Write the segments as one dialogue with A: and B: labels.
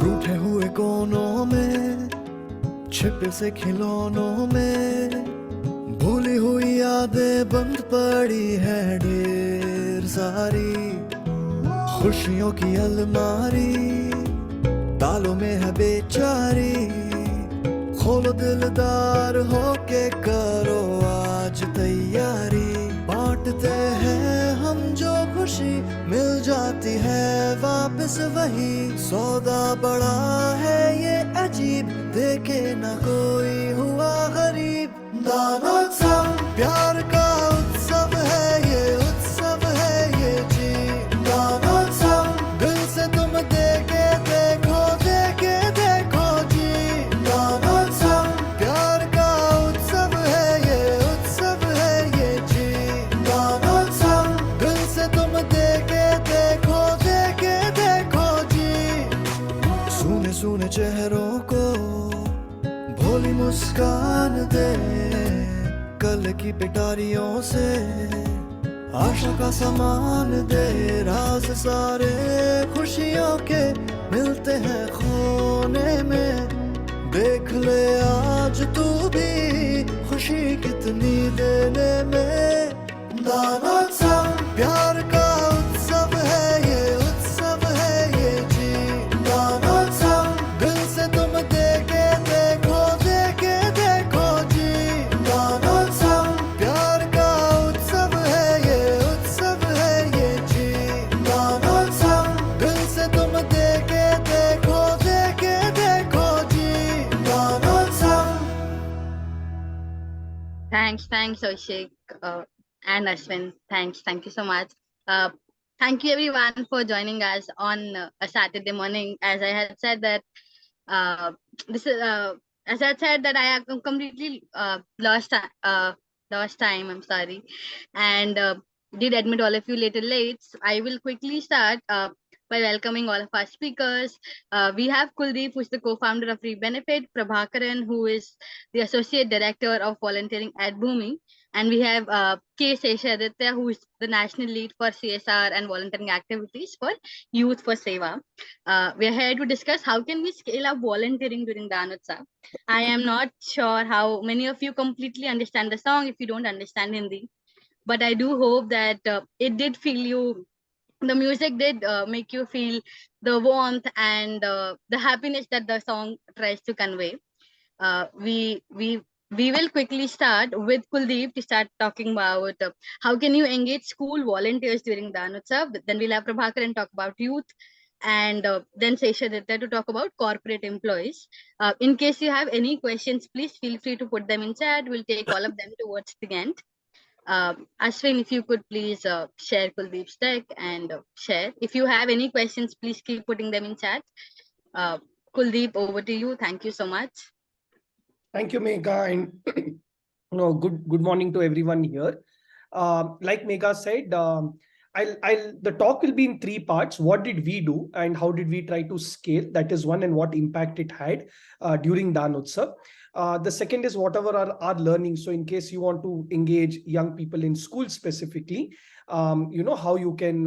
A: रूठे हुए कोनों में, छिपे से खिलौनों में, भूली हुई यादें बंद पड़ी है ढेर सारी। खुशियों की अलमारी तालों में है बेचारी। खोलो दिलदार होके करो आज तैयारी। बांटते हैं हम जो खुशी, मिल जाती है वापस वही। सौदा बड़ा है ये अजीब, देखे ना कोई हुआ गरीब। दानोत्सव प्यार का उत्सव है ये, उत्सव है ये जी। दानोत्सव दिल से तुम देके देखो, देके देखो जी। दानोत्सव प्यार का उत्सव है ये, उत्सव है ये जी। दानोत्सव दिल से तुम देके देखो, देके देखो जी। सूने सूने चेहरों को भोली मुस्कान दे, कल की पिटारियों से आशा का सामान दे। राज सारे खुशियों के मिलते हैं खोने में। देख ले आज तू भी खुशी कितनी देने में। दानोत्सव प्यार का उत्सव है ये, उत्सव है ये जी। दानोत्सव दिल से तुम देके देखो, देके देखो जी। दानोत्सव प्यार का उत्सव है ये, उत्सव है ये जी। दानोत्सव दिल से तुम देके देखो, देके देखो जी। दानोत्सव।
B: Thanks, Ashik and Ashwin. Thank you so much. Uh, thank you everyone for joining us on a Saturday morning. As I had said that uh, this is as I said that I have completely lost time. I'm sorry, and did admit all of you little late. I will quickly start by welcoming all of our speakers. We have Kuldeep, who is the co-founder of Free Benefit, Prabhakaran, who is the Associate Director of Volunteering at Bhumi, and we have K. Sesha Aditya, who is the National Lead for CSR and Volunteering Activities for Youth for Seva. We are here to discuss how can we scale up volunteering during Danutsa. I am not sure how many of you completely understand the song if you don't understand Hindi, but I do hope that it did feel you, the music did make you feel the warmth and the happiness that the song tries to convey. We will quickly start with Kuldeep to start talking about how can you engage school volunteers during Danutsav. Then we'll have Prabhakaran talk about youth, and then Sesha Aditya to talk about corporate employees. In case you have any questions, please feel free to put them in chat. We'll take all of them towards the end. Ashwin, if you could please share Kuldeep's deck and share. If you have any questions, please keep putting them in chat. Kuldeep, over to you. Thank you so much.
C: Thank you, Megha, and good morning to everyone here. Like Megha said, the talk will be in three parts. What did we do and how did we try to scale? That is one, and what impact it had during Danotsav. The second is whatever our learning. So in case you want to engage young people in school specifically, how you can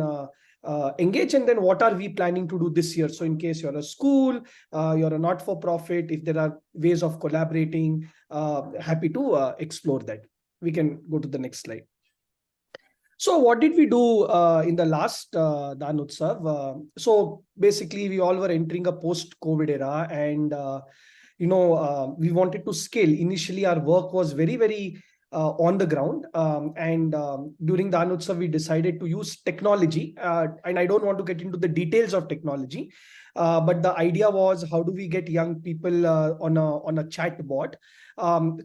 C: engage, and then what are we planning to do this year. So in case you're a school, you're a not-for-profit, if there are ways of collaborating, happy to explore that. We can go to the next slide. So what did we do in the last Danutsav? So basically we all were entering a post-COVID era, and we wanted to scale. Initially our work was very on the ground, and during the Danutsav we decided to use technology, and I don't want to get into the details of technology, but the idea was, how do we get young people on a chat bot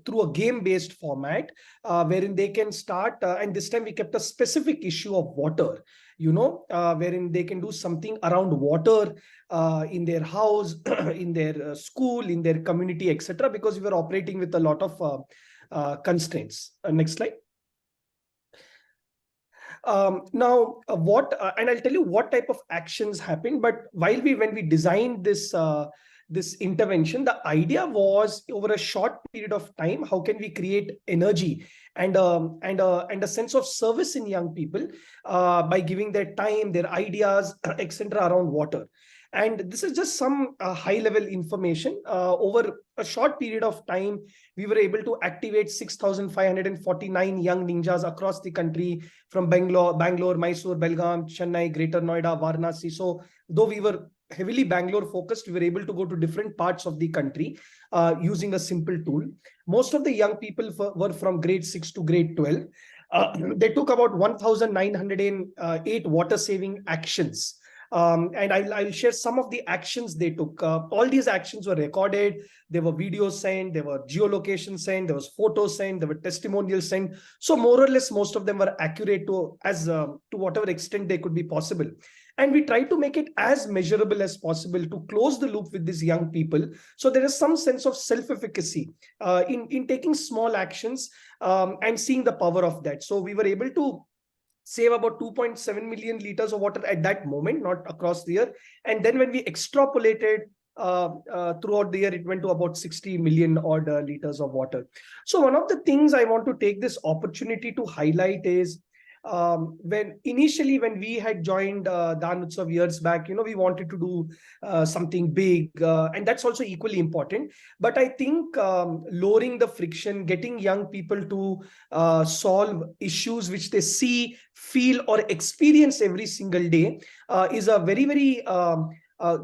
C: through a game-based format, wherein they can start, and this time we kept a specific issue of water, wherein they can do something around water in their house, in their school, in their community, etc., because we were operating with a lot of constraints. Next slide. Now, and I'll tell you what type of actions happened. But when we designed this intervention, the idea was, over a short period of time, how can we create energy and a sense of service in young people by giving their time, their ideas, etc. around water. And this is just some high level information. Over a short period of time, we were able to activate 6,549 young ninjas across the country, from Bangalore, Mysore, Belgaum, Chennai, Greater Noida, Varanasi. So though we were heavily Bangalore focused, we were able to go to different parts of the country using a simple tool. Most of the young people were from grade 6 to grade 12. They took about 1,908 water saving actions. And I'll share some of the actions they took. All these actions were recorded. There were videos sent, there were geolocation sent, there was photos sent, there were testimonials sent. So more or less, most of them were accurate to whatever extent they could be possible. And we tried to make it as measurable as possible to close the loop with these young people. So there is some sense of self-efficacy in taking small actions and seeing the power of that. So we were able to save about 2.7 million liters of water at that moment, not across the year. And then when we extrapolated throughout the year, it went to about 60 million odd liters of water. So one of the things I want to take this opportunity to highlight is when we had joined Dan Utsav years back, we wanted to do something big, and that's also equally important. But I think lowering the friction, getting young people to solve issues which they see, feel, or experience every single day is a very, very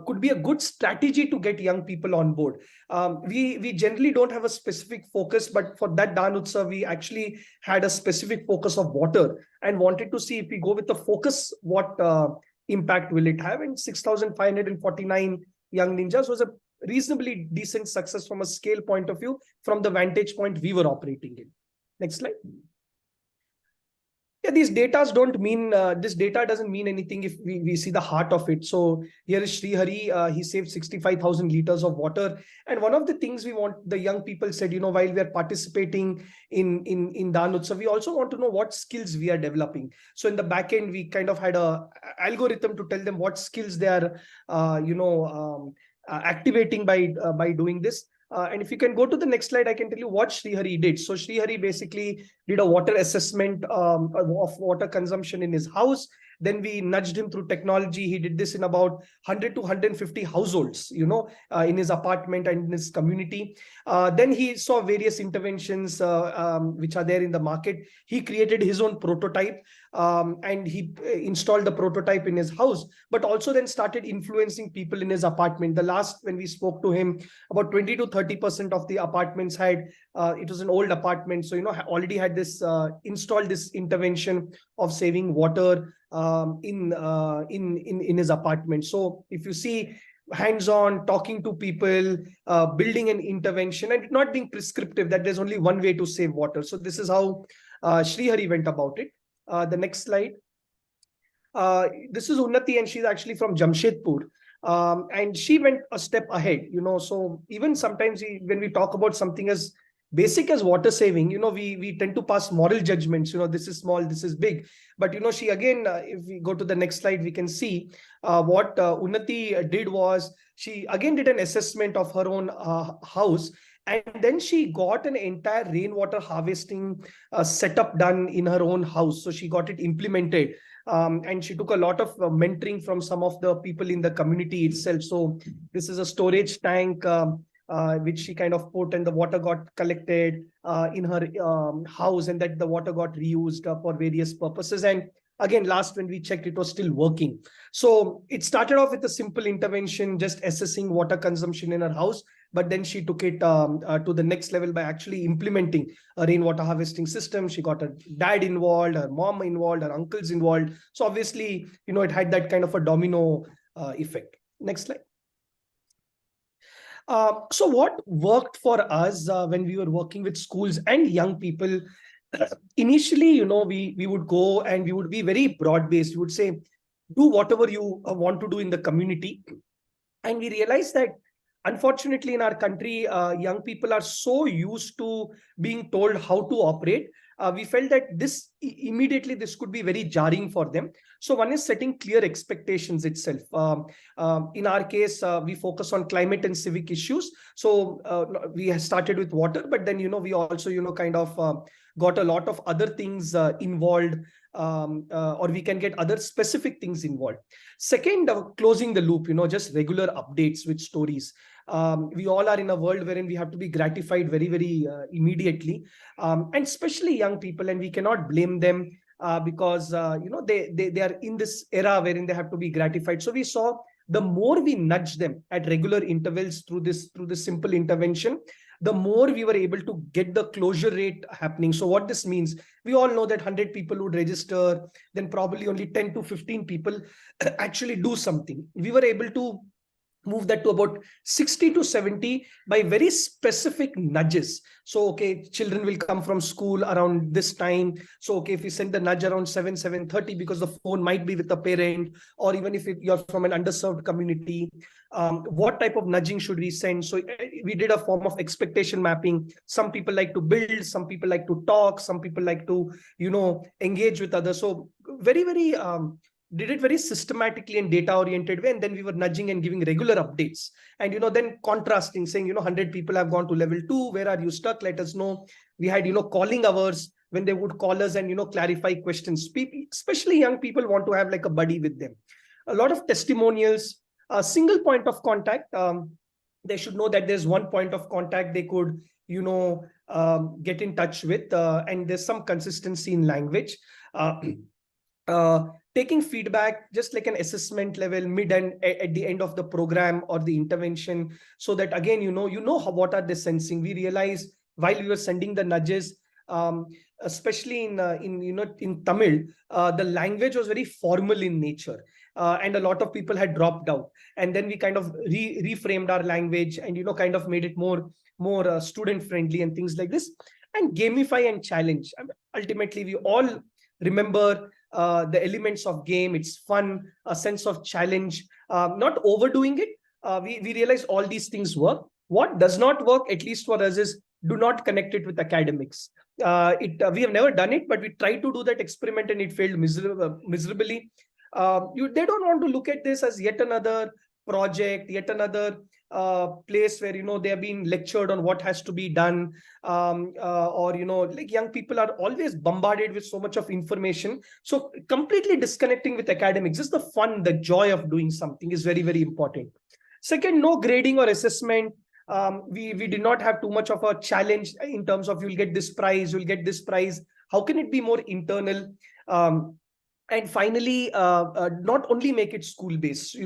C: could be a good strategy to get young people on board. We generally don't have a specific focus, but for that Dan Utsav, we actually had a specific focus of water and wanted to see if we go with the focus, what impact will it have. And 6,549 young ninjas was a reasonably decent success from a scale point of view, from the vantage point we were operating in. Next slide. Yeah, these data don't mean, this data doesn't mean anything if we see the heart of it. So here is Sri Hari, he saved 65,000 liters of water. And one of the things we want, the young people said, while we are participating in Dan Utsav, we also want to know what skills we are developing. So in the back end, we kind of had a algorithm to tell them what skills they are, activating by doing this. And if you can go to the next slide, I can tell you what Sri Hari did. So Sri Hari basically did a water assessment of water consumption in his house. Then we nudged him through technology. He did this in about 100 to 150 households, in his apartment and in his community. Then he saw various interventions which are there in the market. He created his own prototype and he installed the prototype in his house, but also then started influencing people in his apartment. The last, when we spoke to him, about 20 to 30% of the apartments had, it was an old apartment, so, already had this installed this intervention of saving water in his apartment. So if you see, hands-on, talking to people, building an intervention, and not being prescriptive that there's only one way to save water. So this is how Sri Hari went about it. The next slide. This is Unnati, and she's actually from Jamshedpur. And she went a step ahead, so even sometimes when we talk about something as basic as water saving, we tend to pass moral judgments, this is small, this is big. But, she again, if we go to the next slide, we can see what Unnati did was, she again did an assessment of her own house. And then she got an entire rainwater harvesting setup done in her own house. So she got it implemented. And she took a lot of mentoring from some of the people in the community itself. So this is a storage tank which she kind of put, and the water got collected in her house, and that the water got reused for various purposes. And again, last when we checked, it was still working. So it started off with a simple intervention, just assessing water consumption in her house. But then she took it to the next level by actually implementing a rainwater harvesting system. She got her dad involved, her mom involved, her uncles involved. So obviously, it had that kind of a domino effect. Next slide. So what worked for us when we were working with schools and young people, initially, we would go and we would be very broad-based. We would say, do whatever you want to do in the community. And we realized that, unfortunately, in our country, young people are so used to being told how to operate we felt that immediately this could be very jarring for them. So one is setting clear expectations itself. In our case, we focus on climate and civic issues. So we have started with water, but then, we also, kind of got a lot of other things involved, or we can get other specific things involved. Second, closing the loop, just regular updates with stories. We all are in a world wherein we have to be gratified very, very immediately, and especially young people, and we cannot blame them because they are in this era wherein they have to be gratified. So we saw the more we nudge them at regular intervals through this simple intervention, the more we were able to get the closure rate happening. So what this means, we all know that 100 people would register, then probably only 10 to 15 people actually do something. We were able to move that to about 60 to 70 by very specific nudges. So, okay, children will come from school around this time. So, okay, if we send the nudge around 7:30, because the phone might be with the parent, or even if you're from an underserved community, what type of nudging should we send? So we did a form of expectation mapping. Some people like to build, some people like to talk, some people like to, engage with others. So very, very, did it very systematically and data oriented way, and then we were nudging and giving regular updates, and then contrasting, saying 100 people have gone to level 2, where are you stuck, let us know. We had calling hours when they would call us and clarify questions. People, especially young people, want to have like a buddy with them. A lot of testimonials, a single point of contact. They should know that there's one point of contact they could get in touch with, and there's some consistency in language. Taking feedback just like an assessment level mid and at the end of the program or the intervention, so that again what are they sensing. We realized while we were sending the nudges, especially in Tamil, the language was very formal in nature, and a lot of people had dropped out, and then we kind of reframed our language and kind of made it more student friendly and things like this. And gamify and challenge. I mean, ultimately we all remember the elements of game. It's fun, a sense of challenge, not overdoing it. We realize all these things work. What does not work, at least for us, is do not connect it with academics. We have never done it, but we tried to do that experiment and it failed miserably. They don't want to look at this as yet another project, yet another place where they are being lectured on what has to be done, or like young people are always bombarded with so much of information, so completely disconnecting with academics. Just the fun, the joy of doing something is very, very important. Second, no grading or assessment. We did not have too much of a challenge in terms of you'll get this prize, you'll get this prize. How can it be more internal? And finally, not only make it school based,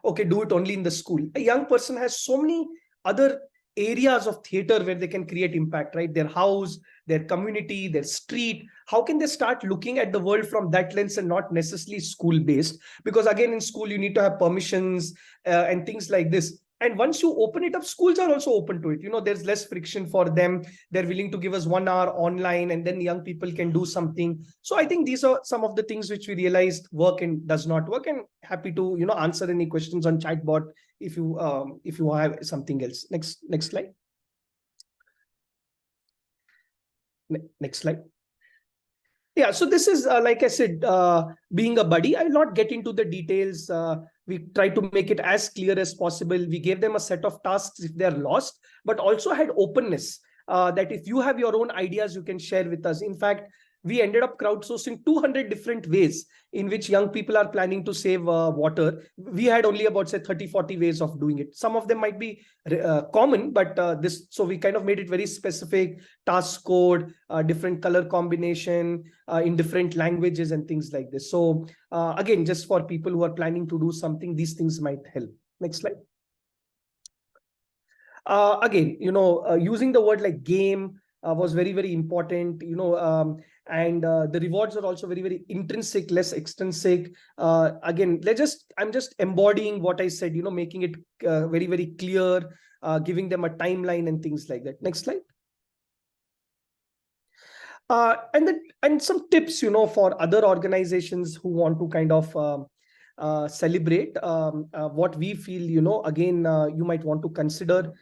C: okay, do it only in the school. A young person has so many other areas of theater where they can create impact, right? Their house, their community, their street. How can they start looking at the world from that lens and not necessarily school based? Because again, in school, you need to have permissions and things like this. And once you open it up, schools are also open to it. There's less friction for them. They're willing to give us 1 hour online, and then young people can do something. So I think these are some of the things which we realized work and does not work. And happy to answer any questions on chatbot if you have something else. Next slide. Next slide. Yeah, so this is, like I said, being a buddy. I will not get into the details. We try to make it as clear as possible. We gave them a set of tasks if they're lost, but also had openness that if you have your own ideas, you can share with us. In fact, we ended up crowdsourcing 200 different ways in which young people are planning to save water. We had only about, say, 30-40 ways of doing it. Some of them might be common, but so we kind of made it very specific, task code, different color combination in different languages and things like this. So again, just for people who are planning to do something, these things might help. Next slide. Again, using the word like game was very, very important, and the rewards are also very, very intrinsic, less extrinsic. Again, I'm just embodying what I said, making it very, very clear, giving them a timeline and things like that. Next slide. And some tips, for other organizations who want to kind of celebrate what we feel, again, you might want to consider.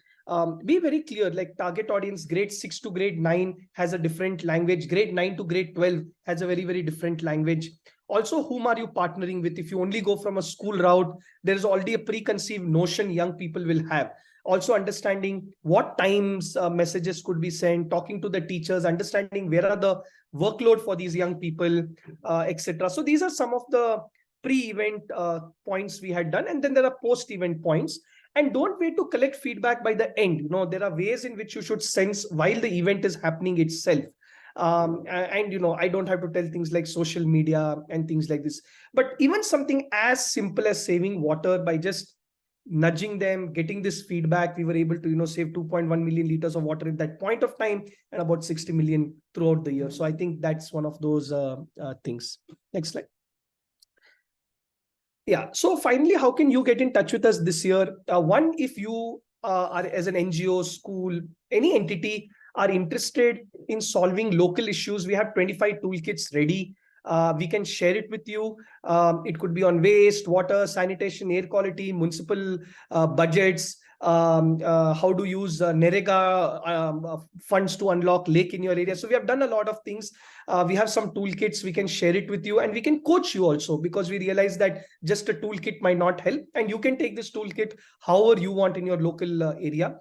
C: be very clear, like target audience, grade 6 to grade 9 has a different language, grade 9 to grade 12 has a very, very different language. Also, whom are you partnering with? If you only go from a school route, there is already a preconceived notion young people will have. Also understanding what times messages could be sent, talking to the teachers, understanding where are the workload for these young people, etc. So these are some of the pre-event points we had done, and then there are post-event points. And don't wait to collect feedback by the end. There are ways in which you should sense while the event is happening itself. And I don't have to tell things like social media and things like this, but even something as simple as saving water, by just nudging them, getting this feedback, we were able to save 2.1 million liters of water at that point of time, and about 60 million throughout the year. So I think that's one of those things. Next slide. Yeah. So finally, how can you get in touch with us this year? One, if you are, as an NGO, school, any entity, are interested in solving local issues, we have 25 toolkits ready. We can share it with you. It could be on waste, water, sanitation, air quality, municipal budgets, how to use NEREGA funds to unlock lake in your area. So we have done a lot of things. We have some toolkits, we can share it with you, and we can coach you also, because we realize that just a toolkit might not help, and you can take this toolkit however you want in your local area.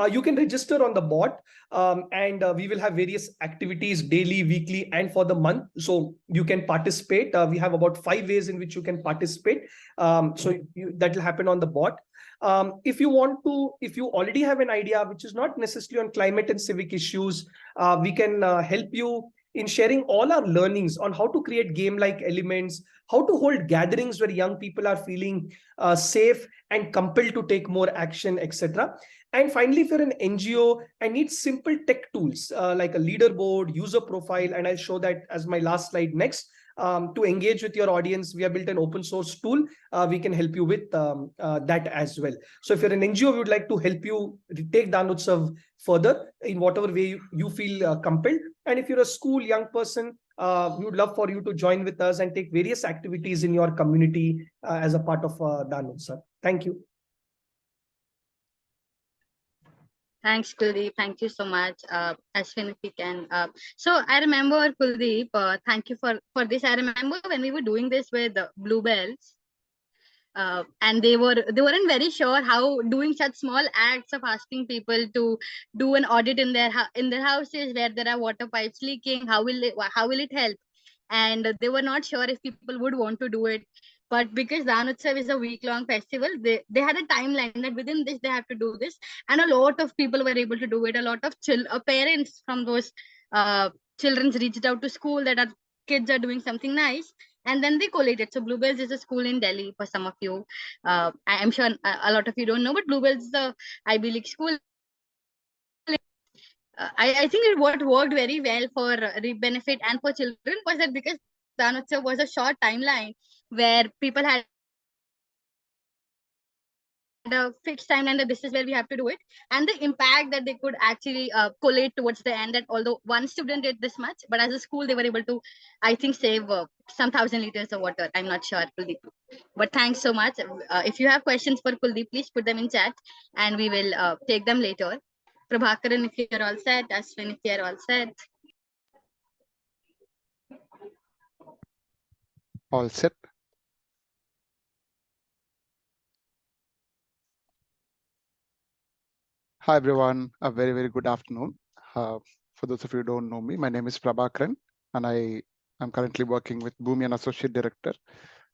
C: You can register on the bot, and we will have various activities daily, weekly, and for the month. So you can participate. We have about 5 ways in which you can participate. That will happen on the bot. If you already have an idea which is not necessarily on climate and civic issues, we can help you in sharing all our learnings on how to create game-like elements, how to hold gatherings where young people are feeling safe and compelled to take more action, etc. And finally, if you're an NGO and need simple tech tools like a leaderboard, user profile, and I'll show that as my last slide next, to engage with your audience, we have built an open source tool. We can help you with that as well. So if you're an NGO, we would like to help you take Danotsav further in whatever way you feel compelled. And if you're a school young person, we would love for you to join with us and take various activities in your community as a part of Danotsav. Thank you.
B: Thanks, Kuldeep. Thank you so much. Ashwin, if we can. So I remember, Kuldeep, thank you for this. I remember when we were doing this with Bluebells, and they weren't very sure how doing such small acts of asking people to do an audit in their houses where there are water pipes leaking, how will it help? And they were not sure if people would want to do it. But because Danotsav is a week-long festival, they had a timeline that within this they have to do this, and a lot of people were able to do it. A lot of parents from those children reached out to school that our kids are doing something nice, and then they collated. So Bluebells is a school in Delhi, for some of you. I'm sure a lot of you don't know, but Bluebells is a Ivy League school. I think what worked very well for benefit and for children was that because Danotsav was a short timeline where people had a fixed timeline that this is where we have to do it, and the impact that they could actually collate towards the end, that although one student did this much, but as a school they were able to, I think, save some 1,000 liters of water. I'm not sure, Kuldeep, but thanks so much. If you have questions for Kuldeep, please put them in chat and we will take them later. Prabhakaran, if you're all set. Ashwin, if you're all set.
D: All set. Hi, everyone. A very, very good afternoon. For those of you who don't know me, my name is Prabhakaran, and I am currently working with Bhumi, an associate director.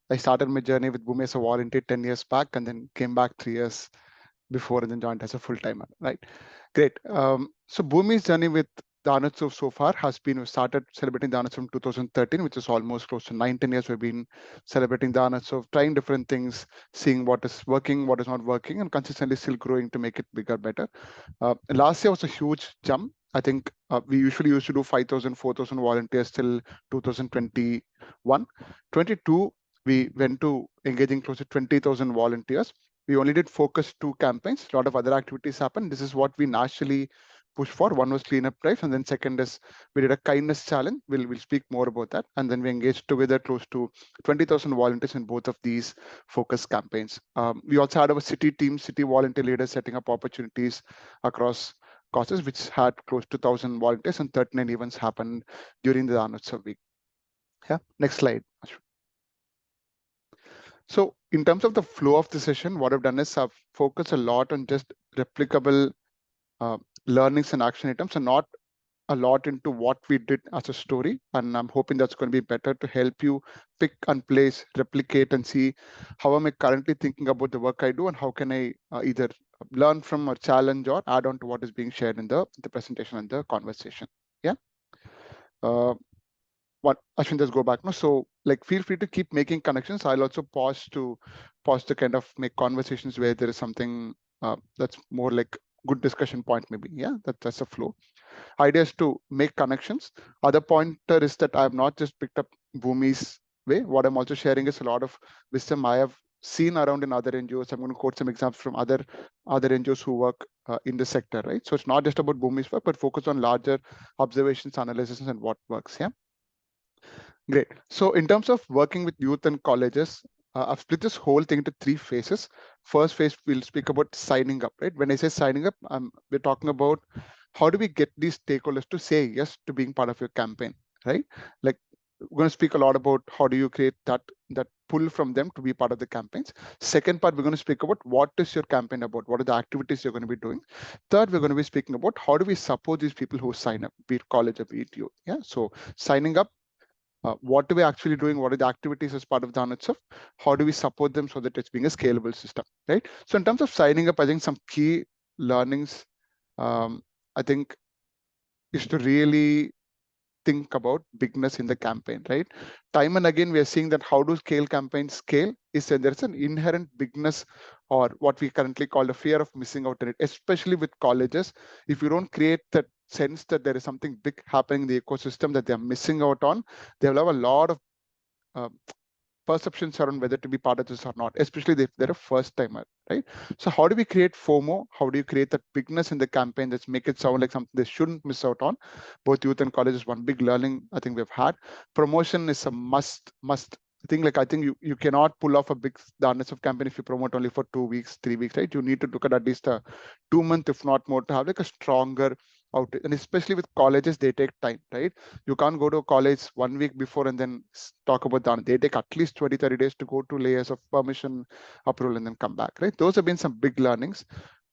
D: I started my journey with Bhumi as a volunteer 10 years back, and then came back 3 years before, and then joined as a full-timer, right? Great. So Bhumi's journey with Danotsav so far has been, we started celebrating Danotsav from 2013, which is almost close to 9-10 years we've been celebrating Danotsav, trying different things, seeing what is working, what is not working, and consistently still growing to make it bigger, better. Last year was a huge jump. I think we usually used to do 5,000, 4,000 volunteers till 2021. 22, we went to engaging close to 20,000 volunteers. We only did focus 2 campaigns. A lot of other activities happened. This is what we naturally push for. One was cleanup drives, and then second is we did a kindness challenge. We'll speak more about that. And then we engaged together close to 20,000 volunteers in both of these focus campaigns. We also had our city team, city volunteer leaders setting up opportunities across causes, which had close to 1,000 volunteers, and 39 events happened during the Danutsav week. Yeah, next slide. So in terms of the flow of the session, what I've done is I've focused a lot on just replicable learnings and action items, and not a lot into what we did as a story. And I'm hoping that's going to be better to help you pick and place, replicate, and see how am I currently thinking about the work I do, and how can I either learn from or challenge or add on to what is being shared in the presentation and the conversation. Yeah. What Ashwin, just go back now. So like, feel free to keep making connections. I'll also pause to kind of make conversations where there is something that's more like good discussion point, maybe. Yeah, that's a flow. Idea is to make connections. Other pointer is that I have not just picked up Bhumi's way. What I'm also sharing is a lot of wisdom I have seen around in other NGOs. I'm going to quote some examples from other NGOs who work in the sector, right? So it's not just about Bhumi's work, but focus on larger observations, analysis, and what works. Yeah. Great. So in terms of working with youth and colleges, I've split this whole thing into 3 phases. First phase, we'll speak about signing up, right? When I say signing up, we're talking about how do we get these stakeholders to say yes to being part of your campaign, right? Like, we're going to speak a lot about how do you create that pull from them to be part of the campaigns. Second part, we're going to speak about what is your campaign about, what are the activities you're going to be doing. Third, we're going to be speaking about how do we support these people who sign up, be it college or be it youth. Yeah, so signing up, what are we actually doing? What are the activities as part of the Danutsav? How do we support them so that it's being a scalable system, right? So in terms of signing up, I think some key learnings, I think, is to really think about bigness in the campaign, right? Time and again, we are seeing that how do scale campaigns scale is that there's an inherent bigness, or what we currently call the fear of missing out on it, especially with colleges. If you don't create that sense that there is something big happening in the ecosystem that they're missing out on, they will have a lot of perceptions around whether to be part of this or not, especially if they're a first timer, right? So how do we create FOMO? How do you create that bigness in the campaign that's make it sound like something they shouldn't miss out on? Both youth and college is one big learning I think we've had. Promotion is a must thing. Like, I think you cannot pull off a big Danutsav campaign if you promote only for 2 weeks, 3 weeks, right? You need to look at least a 2 month, if not more, to have like a stronger out. And especially with colleges, they take time, right? You can't go to a college 1 week before and then talk about that. They take at least 20-30 days to go to layers of permission, approval, and then come back, right? Those have been some big learnings.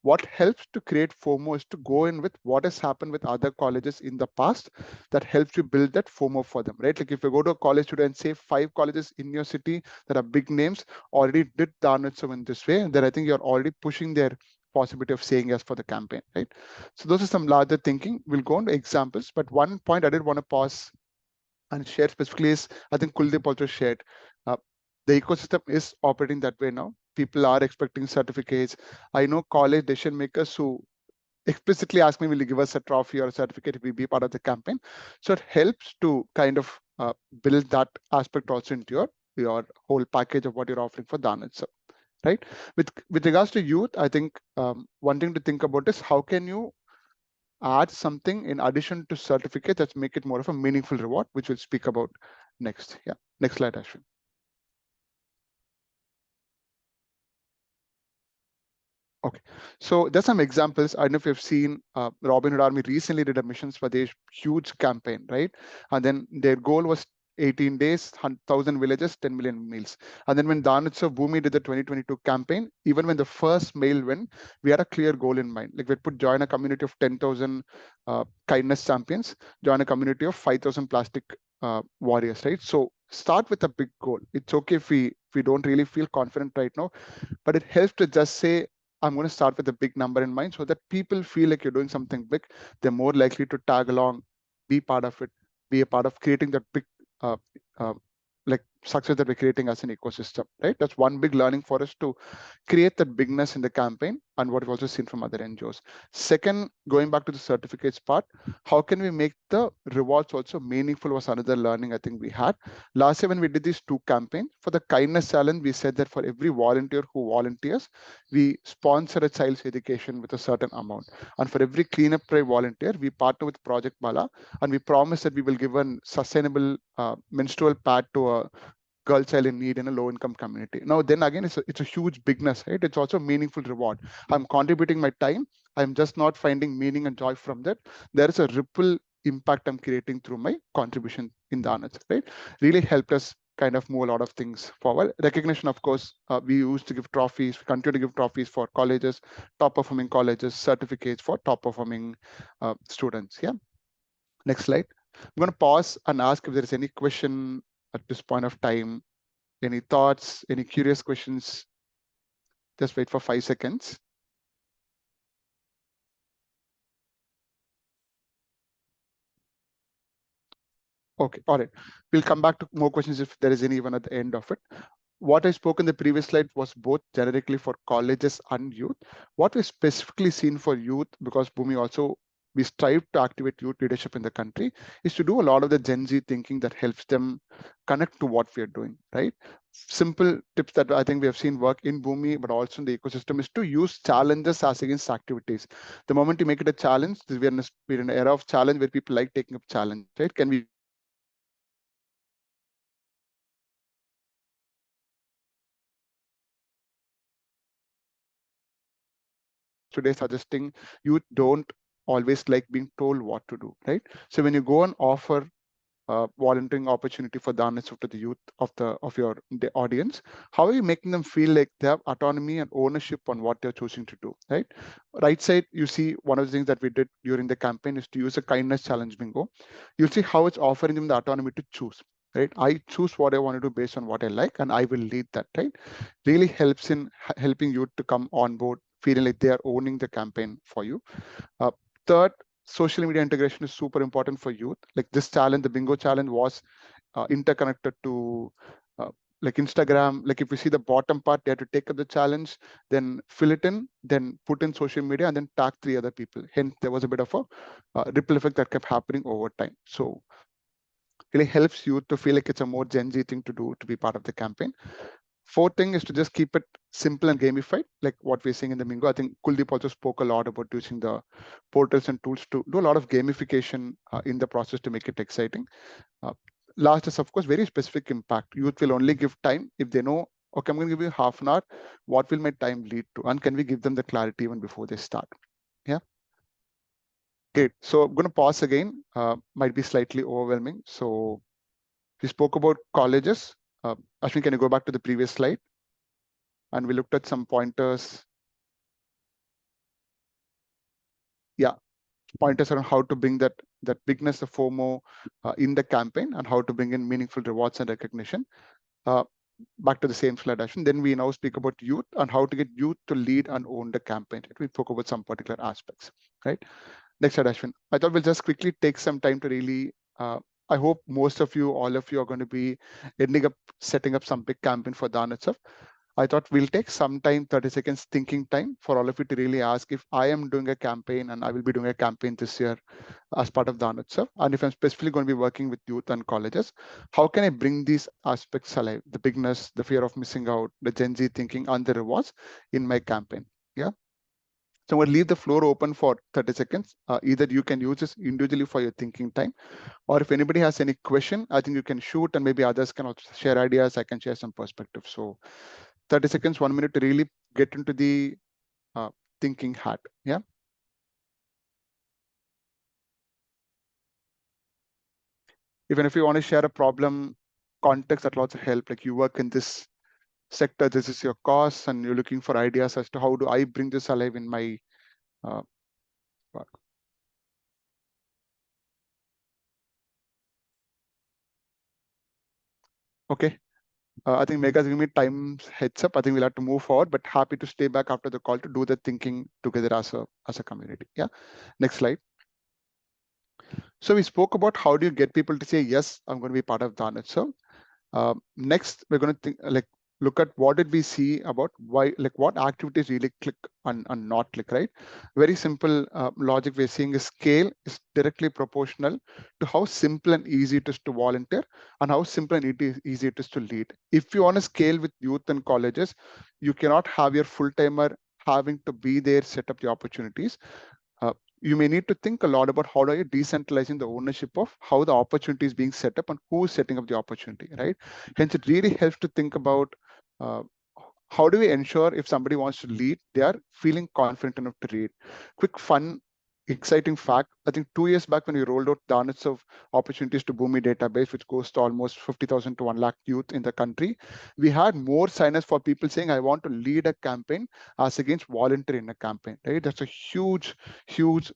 D: What helps to create FOMO is to go in with what has happened with other colleges in the past that helps you build that FOMO for them, right? Like, if you go to a college today and say 5 colleges in your city that are big names already did Danutsav in this way, then I think you're already pushing their possibility of saying yes for the campaign, right? So those are some larger thinking. We'll go on to examples, but one point I did want to pause and share specifically is, I think Kuldeep also shared, the ecosystem is operating that way now. People are expecting certificates. I know college decision makers who explicitly ask me, will you give us a trophy or a certificate if we be part of the campaign? So it helps to kind of build that aspect also into your whole package of what you're offering for Danutsav, right? With regards to youth, I think one thing to think about is how can you add something in addition to certificate that's make it more of a meaningful reward, which we'll speak about next. Yeah, next slide, Ashwin. Okay, so there's some examples. I don't know if you've seen Robin Hood Army recently did a Missions Swadesh huge campaign, right? And then their goal was 18 days, 1,000 villages, 10 million meals. And then when Danutsav Bhumi did the 2022 campaign, even when the first mail went, we had a clear goal in mind. Like, we put join a community of 10,000 kindness champions, join a community of 5,000 plastic warriors, right? So start with a big goal. It's okay if we don't really feel confident right now, but it helps to just say, I'm going to start with a big number in mind so that people feel like you're doing something big. They're more likely to tag along, be part of it, be a part of creating that big, like success that we're creating as an ecosystem, right? That's one big learning for us to create that bigness in the campaign, and what we've also seen from other NGOs. Second, going back to the certificates part, how can we make the rewards also meaningful was another learning I think we had. Last year when we did these 2 campaigns, for the kindness challenge, we said that for every volunteer who volunteers, we sponsor a child's education with a certain amount. And for every cleanup drive volunteer, we partner with Project Bala, and we promise that we will give a sustainable menstrual pad to a girl child in need in a low income community. Now, then again, it's a huge bigness, right? It's also a meaningful reward. I'm contributing my time. I'm just not finding meaning and joy from that. There is a ripple impact I'm creating through my contribution in the Anats, right? Really helped us kind of move a lot of things forward. Recognition, of course, we used to give trophies, we continue to give trophies for colleges, top performing colleges, certificates for top performing students. Yeah. Next slide. I'm going to pause and ask if there is any question at this point of time. Any thoughts, any curious questions? Just wait for 5 seconds. Okay, all right. We'll come back to more questions if there is any even at the end of it. What I spoke in the previous slide was both generically for colleges and youth. What we specifically seen for youth, because Bhumi also, we strive to activate youth leadership in the country, is to do a lot of the Gen Z thinking that helps them connect to what we are doing, right? Simple tips that I think we have seen work in Bhumi, but also in the ecosystem, is to use challenges as against activities. The moment you make it a challenge, we're in an era of challenge where people like taking up challenge, right? Can we today suggesting youth don't always like being told what to do, right? So when you go and offer volunteering opportunity for the honest to the youth of your audience, how are you making them feel like they have autonomy and ownership on what they're choosing to do, right? Right side, you see one of the things that we did during the campaign is to use a kindness challenge bingo. You'll see how it's offering them the autonomy to choose, right? I choose what I want to do based on what I like, and I will lead that, right? Really helps in helping youth to come on board, feeling like they are owning the campaign for you. Third, social media integration is super important for youth. Like this challenge, the bingo challenge was interconnected to like Instagram. Like if you see the bottom part, they had to take up the challenge, then fill it in, then put in social media, and then tag 3 other people. Hence, there was a bit of a ripple effect that kept happening over time. So really helps you to feel like it's a more Gen Z thing to do to be part of the campaign. Fourth thing is to just keep it simple and gamified, like what we're seeing in the Mingo. I think Kuldeep also spoke a lot about using the portals and tools to do a lot of gamification in the process to make it exciting. Last is, of course, very specific impact. Youth will only give time if they know, okay, I'm going to give you half an hour. What will my time lead to? And can we give them the clarity even before they start? Yeah. Great. So I'm going to pause again. Might be slightly overwhelming. So we spoke about colleges. Ashwin, can you go back to the previous slide? And we looked at some pointers. Yeah, pointers around how to bring that bigness, the FOMO in the campaign, and how to bring in meaningful rewards and recognition. Back to the same slide, Ashwin. Then we now speak about youth and how to get youth to lead and own the campaign. Right? We spoke about some particular aspects, right? Next slide, Ashwin. I thought we'll just quickly take some time to really, I hope most of you, all of you are going to be ending up setting up some big campaign for Dhan itself. I thought we'll take some time, 30 seconds thinking time for all of you to really ask if I am doing a campaign, and I will be doing a campaign this year as part of Dhan itself. And if I'm specifically going to be working with youth and colleges, how can I bring these aspects alive? The bigness, the fear of missing out, the Gen Z thinking, and the rewards in my campaign. Yeah. So we'll leave the floor open for 30 seconds. Either you can use this individually for your thinking time, or if anybody has any question, I think you can shoot, and maybe others can also share ideas. I can share some perspective. So 30 seconds, 1 minute to really get into the thinking hat. Yeah. Even if you want to share a problem context, that lots of help. Like you work in this sector, this is your course, and you're looking for ideas as to how do I bring this alive in my work. Okay. I think Megha's giving me time heads up. I think we'll have to move forward, but happy to stay back after the call to do the thinking together as a community. Yeah. Next slide. So we spoke about how do you get people to say, yes, I'm going to be part of Dhan itself. Next, we're going to look at what did we see about why, what activities really click and not click, right? Very simple logic we're seeing is scale is directly proportional to how simple and easy it is to volunteer and how simple and easy it is to lead. If you want to scale with youth and colleges, you cannot have your full-timer having to be there, set up the opportunities. You may need to think a lot about how are you decentralizing the ownership of how the opportunity is being set up and who is setting up the opportunity, right? Hence, it really helps to think about uh, how do we ensure if somebody wants to lead, they are feeling confident enough to lead. Quick, fun, exciting fact. I think 2 years back when we rolled out the Dance of Opportunities to Boomi database, which goes to almost 50,000 to 1 lakh youth in the country, we had more signers for people saying, I want to lead a campaign as against volunteer in a campaign, right? That's a huge, huge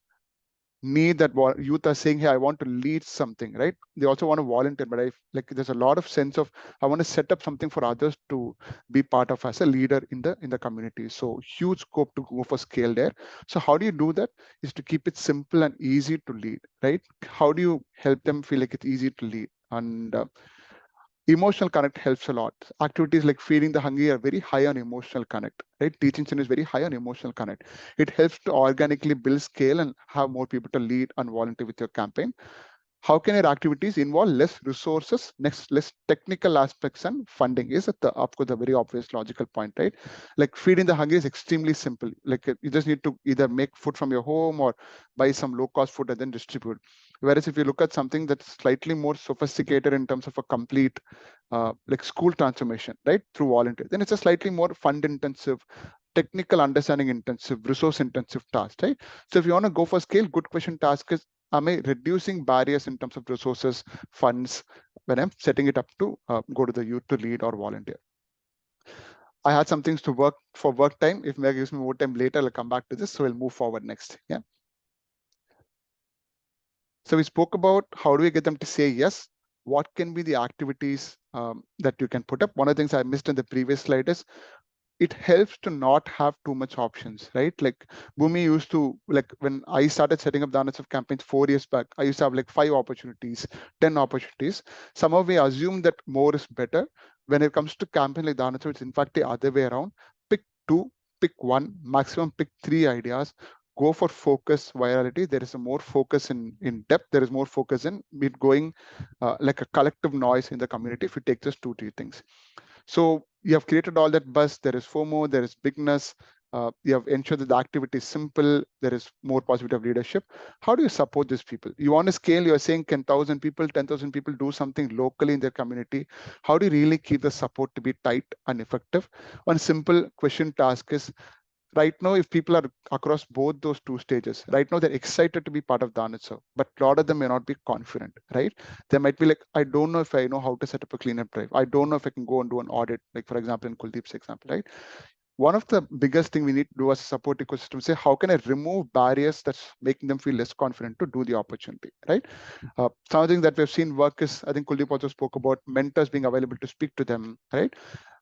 D: need that youth are saying, hey, I want to lead something, right? They also want to volunteer, but there's a lot of sense of I want to set up something for others to be part of as a leader in the community. So huge scope to go for scale there. So how do you do that? Is to keep it simple and easy to lead, right? How do you help them feel like it's easy to lead? And emotional connect helps a lot. Activities like feeding the hungry are very high on emotional connect, right? Teaching children is very high on emotional connect. It helps to organically build scale and have more people to lead and volunteer with your campaign. How can your activities involve less resources, next less technical aspects and funding is at the of course the very obvious logical point, right? Like feeding the hungry is extremely simple. Like you just need to either make food from your home or buy some low-cost food and then distribute. Whereas if you look at something that's slightly more sophisticated in terms of a complete like school transformation, right, through volunteer, then it's a slightly more fund intensive, technical understanding intensive, resource intensive task, right? So if you want to go for scale, good question task is, am I reducing barriers in terms of resources, funds, when I'm setting it up to go to the youth to lead or volunteer? I had some things to work for work time. If Meg gives me more time later, I'll come back to this. So we'll move forward next. Yeah. So we spoke about how do we get them to say yes? What can be the activities that you can put up? One of the things I missed in the previous slide is it helps to not have too much options, right? Like Bhumi used to, like when I started setting up the of campaigns 4 years back, I used to have like 5 opportunities, 10 opportunities. Somehow we assume that more is better. When it comes to campaign like the it's in fact the other way around. Pick 2, pick 1, maximum pick 3 ideas. Go for focus, virality. There is a more focus in depth. There is more focus in it going like a collective noise in the community if you take just 2, 3 things. So you have created all that buzz. There is FOMO, there is bigness. You have ensured that the activity is simple. There is more possibility of leadership. How do you support these people? You want to scale, you're saying 10,000 people, 10,000 people do something locally in their community. How do you really keep the support to be tight and effective? One simple question task is, right now, if people are across both those 2 stages, right now they're excited to be part of Danitsa, but a lot of them may not be confident, right? They might be like, I don't know if I know how to set up a cleanup drive. I don't know if I can go and do an audit, like for example, in Kuldeep's example, right? One of the biggest thing we need to do as a support ecosystem, say, how can I remove barriers that's making them feel less confident to do the opportunity, right? Something that we've seen work is, I think Kuldeep also spoke about mentors being available to speak to them, right?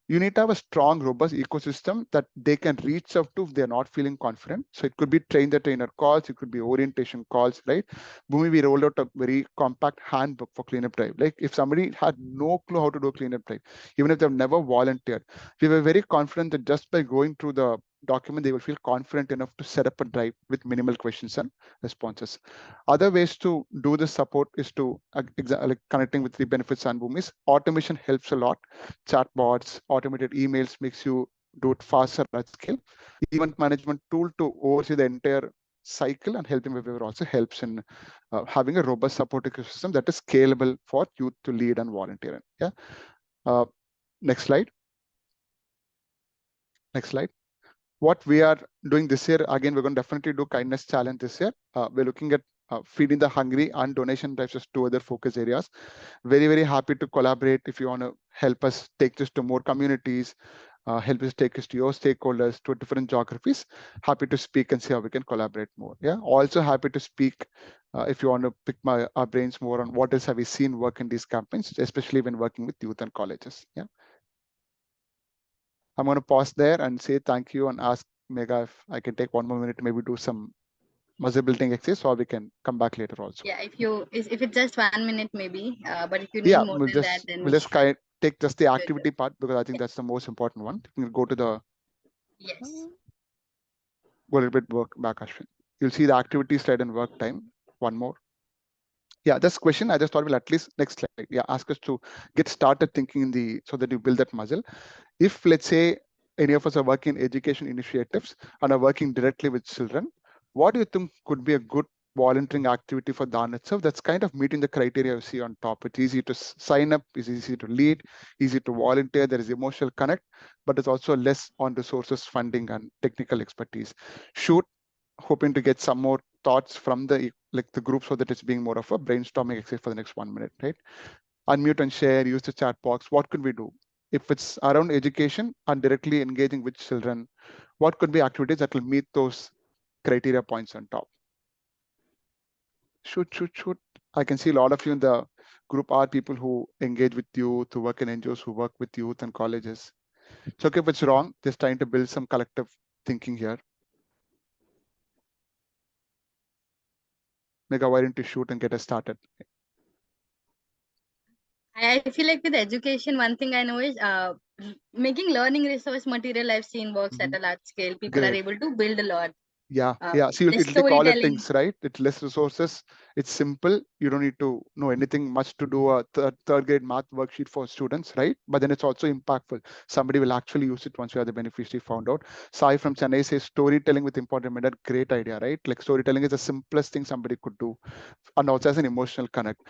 D: You need to have a strong, robust ecosystem that they can reach out to if they're not feeling confident. So it could be train the trainer calls, it could be orientation calls, right? Bhumi, we rolled out a very compact handbook for cleanup drive. Like if somebody had no clue how to do a cleanup drive, even if they've never volunteered, we were very confident that just by going through the document, they will feel confident enough to set up a drive with minimal questions and responses. Other ways to do this support is to like connecting with the benefits and Bhumis. Automation helps a lot. Chatbots, automated emails makes you do it faster at scale. Event management tool to oversee the entire cycle and helping behavior also helps in having a robust support ecosystem that is scalable for youth to lead and volunteer in. Yeah. Next slide. Next slide. What we are doing this year, again, we're going to definitely do kindness challenge this year. We're looking at feeding the hungry and donation drives as 2 other focus areas. Very, very happy to collaborate if you want to help us take this to more communities, help us take this to your stakeholders, to different geographies. Happy to speak and see how we can collaborate more. Yeah. Also happy to speak if you want to pick our brains more on what else have we seen work in these campaigns, especially when working with youth and colleges. Yeah. I'm going to pause there and say thank you and ask Megha if I can take 1 more minute to maybe do some muscle building exercise, or we can come back later also.
B: Yeah, if it's just 1 minute maybe, but if you need
D: Yeah,
B: more than that, then
D: we'll just take just the activity part, because I think that's the most important one. You can go to the
B: Yes.
D: go a little bit back, Ashwin. You'll see the activity slide and work time. One more. Yeah, this question I just thought we'll at least next slide. Yeah, ask us to get started thinking in the so that you build that muscle. If let's say any of us are working in education initiatives and are working directly with children, what do you think could be a good volunteering activity for Dan itself that's kind of meeting the criteria you see on top? It's easy to sign up, it's easy to lead, easy to volunteer, there is emotional connect, but it's also less on resources, funding, and technical expertise. Shoot, hoping to get some more thoughts from the group so that it's being more of a brainstorming exercise for the next 1 minute, right? Unmute and share, use the chat box. What could we do? If it's around education and directly engaging with children, what could be activities that will meet those criteria points on top? Shoot. I can see a lot of you in the group are people who engage with youth, who work in NGOs, who work with youth and colleges. So okay, if it's wrong, just trying to build some collective thinking here. Mega, why don't you shoot and get us started?
B: I feel like with education, one thing I know is making learning resource material I've seen works at a large scale. People are
D: Great.
B: able to build a lot.
D: Yeah. See,
B: The
D: it'll take all the
B: storytelling.
D: things, right? It's less resources. It's simple. You don't need to know anything much to do a third grade math worksheet for students, right? But then it's also impactful. Somebody will actually use it once you have the beneficiary found out. Sai from Chennai says storytelling with important matter. Great idea, right? Like storytelling is the simplest thing somebody could do, and also as an emotional connect.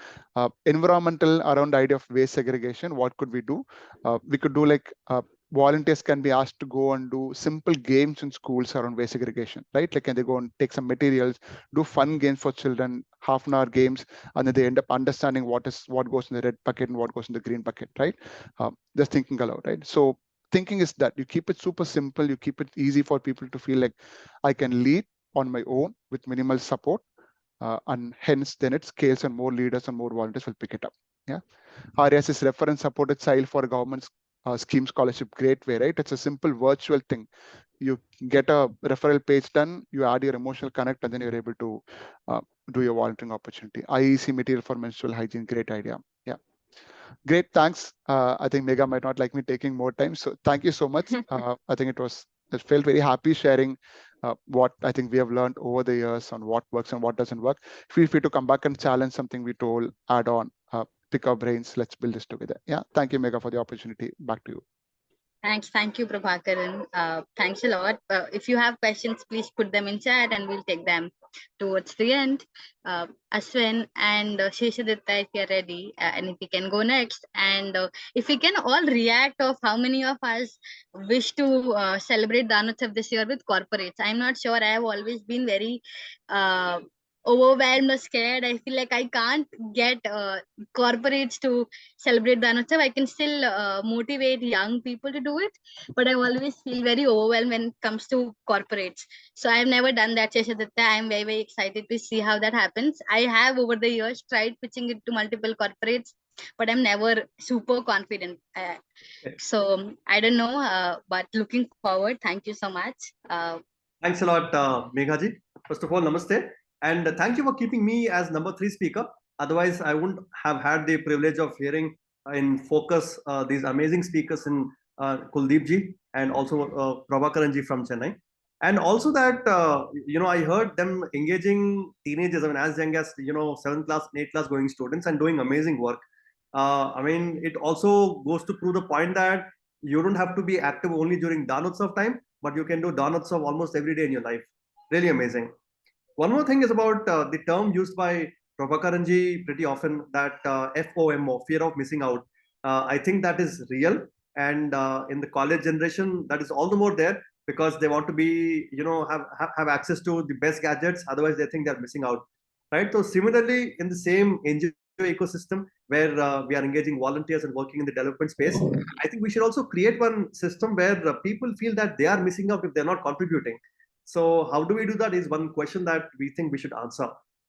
D: Environmental around the idea of waste segregation. What could we do? We could do like volunteers can be asked to go and do simple games in schools around waste segregation, right? Like, can they go and take some materials, do fun games for children, half-an-hour games, and then they end up understanding what goes in the red bucket and what goes in the green bucket, right? Just thinking aloud, right? So thinking is that you keep it super simple, you keep it easy for people to feel like I can lead on my own with minimal support, and hence then it scales and more leaders and more volunteers will pick it up. Yeah. RS is reference supported child for government scheme scholarship. Great way, right? It's a simple virtual thing. You get a referral page done, you add your emotional connect, and then you're able to do your volunteering opportunity. IEC material for menstrual hygiene. Great idea. Yeah. Great. Thanks. I think Mega might not like me taking more time. So thank you so much. I think it felt very happy sharing what I think we have learned over the years on what works and what doesn't work. Feel free to come back and challenge something we told, add on, pick our brains. Let's build this together. Yeah. Thank you, Mega, for the opportunity. Back to you.
B: Thank you, Prabhakaran. Thanks a lot. If you have questions, please put them in chat and we'll take them towards the end. Aswin and Sesha Aditya, if you're ready, and if we can go next, and if we can all react of how many of us wish to celebrate Danotsav this year with corporates. I'm not sure. I have always been very overwhelmed or scared. I feel like I can't get corporates to celebrate Danotsav. I can still motivate young people to do it, but I always feel very overwhelmed when it comes to corporates. So I've never done that, Sesha. I'm very, very excited to see how that happens. I have over the years tried pitching it to multiple corporates, but I'm never super confident. So I don't know, but looking forward. Thank you so much.
E: Thanks a lot, Meghaji. First of all, namaste. And thank you for keeping me as number 3 speaker. Otherwise, I wouldn't have had the privilege of hearing in focus these amazing speakers in Kuldeep ji and also Prabhakaran ji from Chennai. And also that, I heard them engaging teenagers, I mean, as young as, 7th class, 8th class going students and doing amazing work. It also goes to prove the point that you don't have to be active only during Danotsav time, but you can do Danotsav almost every day in your life. Really amazing. One more thing is about the term used by Prabhakaranji pretty often, that FOMO, fear of missing out. I think that is real. And in the college generation, that is all the more there because they want to be, have access to the best gadgets. Otherwise, they think they're missing out. Right. So similarly, in the same NGO ecosystem where we are engaging volunteers and working in the development space, I think we should also create one system where people feel that they are missing out if they're not contributing. So how do we do that is one question that we think we should answer.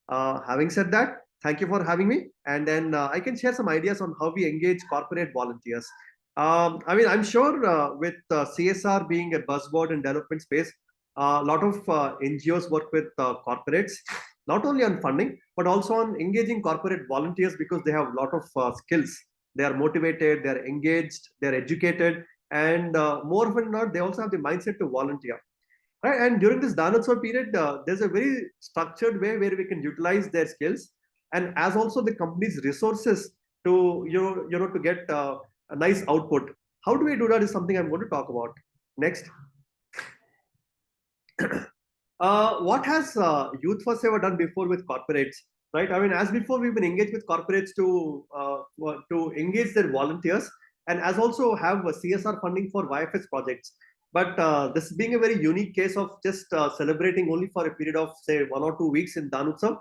E: Having said that, thank you for having me. And then I can share some ideas on how we engage corporate volunteers. I'm sure with CSR being a buzzword in development space, a lot of NGOs work with corporates, not only on funding, but also on engaging corporate volunteers because they have a lot of skills They are motivated, they are engaged, they are educated, and more often than not, they also have the mindset to volunteer. Right? And during this Danotsav period, there's a very structured way where we can utilize their skills, and as also the company's resources to to get a nice output. How do we do that is something I'm going to talk about next. What has Youth First ever done before with corporates? Right? I mean, as before, we've been engaged with corporates to engage their volunteers, and as also have a CSR funding for YFS projects. But this being a very unique case of just celebrating only for a period of say 1 or 2 weeks in Danutsav,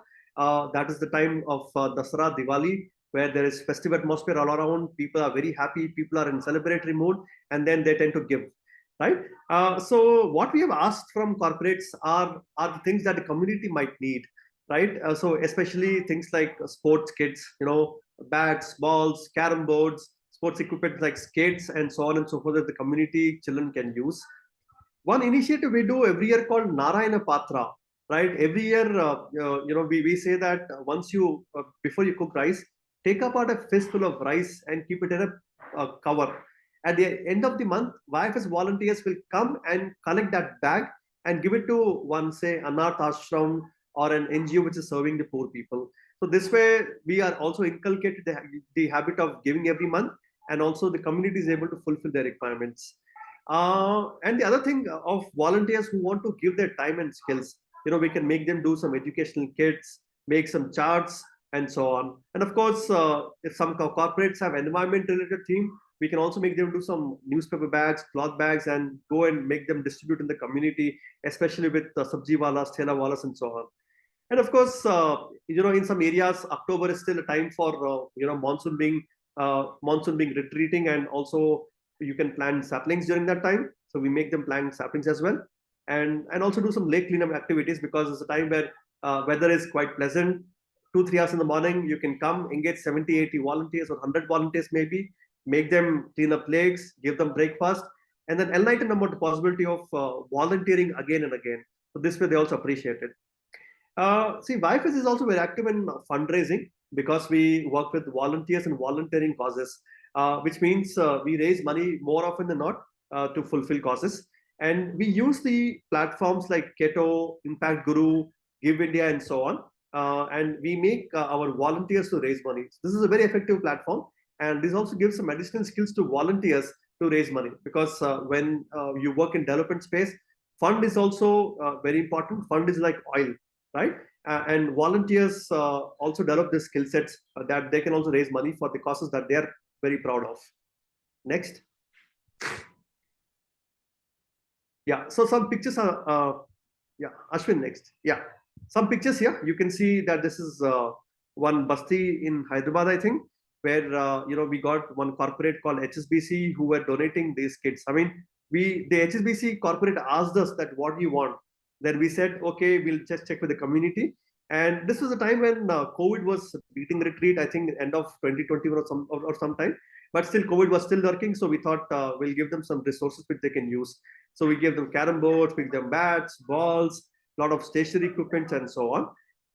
E: that is the time of Dasara, Diwali, where there is festive atmosphere all around. People are very happy. People are in celebratory mood, and then they tend to give. Right. So what we have asked from corporates are the things that the community might need. Right. So especially things like sports kits, bats, balls, carom boards, sports equipment like skates, and so on and so forth that the community children can use. One initiative we do every year called Narayana Patra. Right. Every year, we say that once you before you cook rice, take apart a fistful of rice and keep it in a cover. At the end of the month, YFS volunteers will come and collect that bag and give it to one, say, Anath Ashram or an NGO which is serving the poor people. So this way, we are also inculcated the habit of giving every month, and also the community is able to fulfill their requirements. And the other thing of volunteers who want to give their time and skills, we can make them do some educational kits, make some charts, and so on. And of course, if some corporates have environment-related theme, we can also make them do some newspaper bags, cloth bags, and go and make them distribute in the community, especially with sabji walas, thela walas, and so on. And of course, in some areas, October is still a time for monsoon being retreating, and also you can plant saplings during that time. So we make them plant saplings as well, and also do some lake cleanup activities, because it's a time where weather is quite pleasant. 2-3 hours in the morning, you can come, engage 70-80 volunteers or 100 volunteers maybe, make them clean up lakes, give them breakfast, and then enlighten them about the possibility of volunteering again and again. So this way they also appreciate it. See, YFS is also very active in fundraising, because we work with volunteers and volunteering causes, which means we raise money more often than not to fulfill causes. And we use the platforms like Keto, Impact Guru, Give India, and so on. And we make our volunteers to raise money. So this is a very effective platform. And this also gives some additional skills to volunteers to raise money, because when you work in development space, fund is also very important. Fund is like oil, right? And volunteers also develop the skill sets that they can also raise money for the causes that they are very proud of. Next. Yeah, so some pictures are, yeah, Ashwin next. Yeah, some pictures here. You can see that this is one basti in Hyderabad, I think, where we got one corporate called HSBC who were donating these kits. I mean, the HSBC corporate asked us that what do you want? Then we said, okay, we'll just check with the community. And this was a time when COVID was beating retreat, I think end of 2021 or sometime. But still, COVID was still lurking, so we thought we'll give them some resources which they can use. So we gave them carom boards, we gave them bats, balls, a lot of stationary equipment, and so on.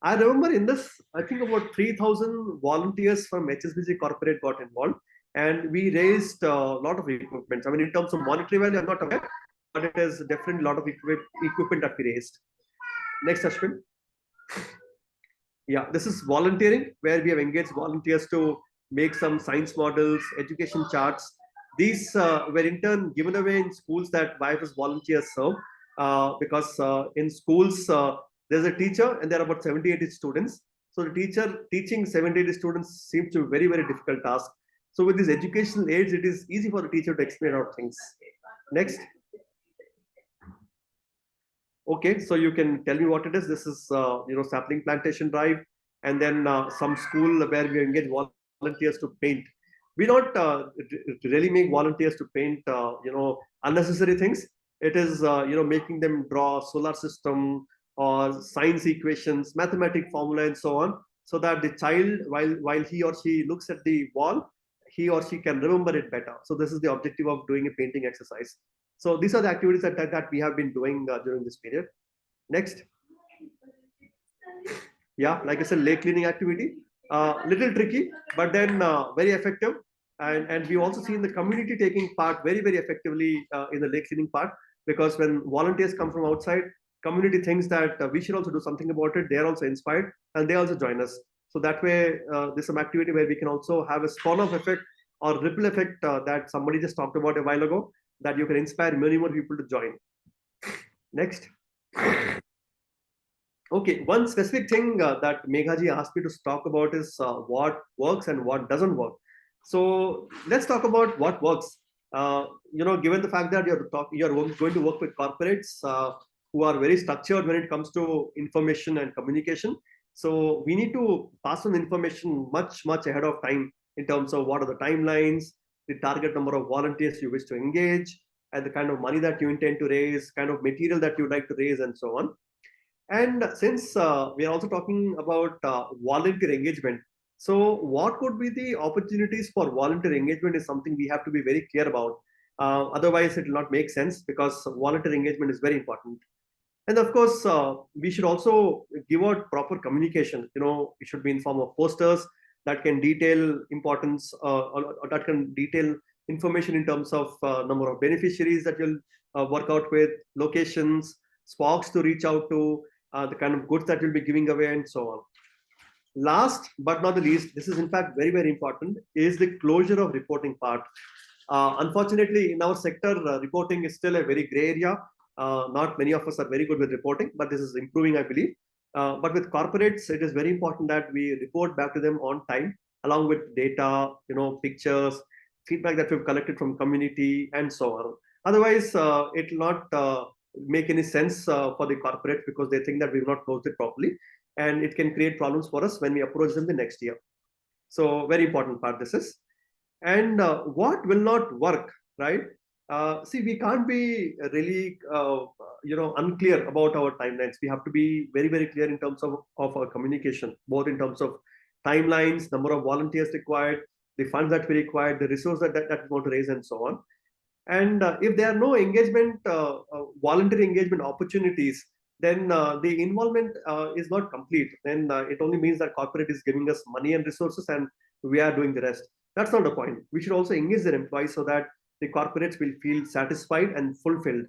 E: I remember in this, I think about 3,000 volunteers from HSBC corporate got involved, and we raised a lot of equipment. I mean, in terms of monetary value, I'm not aware, but it is definitely a lot of equipment that we raised. Next, Ashwin. Yeah, this is volunteering, where we have engaged volunteers to make some science models, education charts. These were in turn given away in schools that YFS volunteers serve, because in schools, there's a teacher and there are about 70-80 students. So the teacher teaching 70-80 students seems to be a very, very difficult task. So with these educational aids, it is easy for the teacher to explain out things. Next. Okay, so you can tell me what it is. This is, sapling plantation drive, and then some school where we engage volunteers to paint. We don't really make volunteers to paint, unnecessary things. It is, making them draw solar system or science equations, mathematic formula, and so on, so that the child, while he or she looks at the wall, he or she can remember it better. So this is the objective of doing a painting exercise. So these are the activities that we have been doing during this period. Next. Yeah, like I said, lake cleaning activity. Little tricky, but then very effective. And we've also seen the community taking part very, very effectively in the lake cleaning part, because when volunteers come from outside, community thinks that we should also do something about it. They're also inspired and they also join us. So that way, there's some activity where we can also have a spawn-off effect or ripple effect that somebody just talked about a while ago, that you can inspire many more people to join. Next. Okay, one specific thing that Meghaji asked me to talk about is what works and what doesn't work. So let's talk about what works. Given the fact that you're going to work with corporates who are very structured when it comes to information and communication. So we need to pass on information much, much ahead of time in terms of what are the timelines, the target number of volunteers you wish to engage, and the kind of money that you intend to raise, kind of material that you'd like to raise, and so on. And since we are also talking about volunteer engagement, so what could be the opportunities for volunteer engagement is something we have to be very clear about. Otherwise, it will not make sense, because volunteer engagement is very important. And of course, we should also give out proper communication. It should be in form of posters that can detail importance or that can detail information in terms of number of beneficiaries that you'll work out with, locations, sparks to reach out to, the kind of goods that you'll be giving away, and so on. Last but not the least, this is in fact very, very important, is the closure of reporting part. Unfortunately, in our sector, reporting is still a very gray area. Not many of us are very good with reporting, but this is improving, I believe. But with corporates, it is very important that we report back to them on time, along with data, pictures, feedback that we've collected from community, and so on. Otherwise, it will not make any sense for the corporate, because they think that we've not closed it properly, and it can create problems for us when we approach them the next year. So very important part this is. And what will not work, right? See, we can't be really unclear about our timelines. We have to be very, very clear in terms of our communication, both in terms of timelines, number of volunteers required, the funds that we require, the resource that we want to raise, and so on. And if there are no voluntary engagement opportunities, then the involvement is not complete. Then it only means that corporate is giving us money and resources and we are doing the rest. That's not the point. We should also engage their employees so that the corporates will feel satisfied and fulfilled,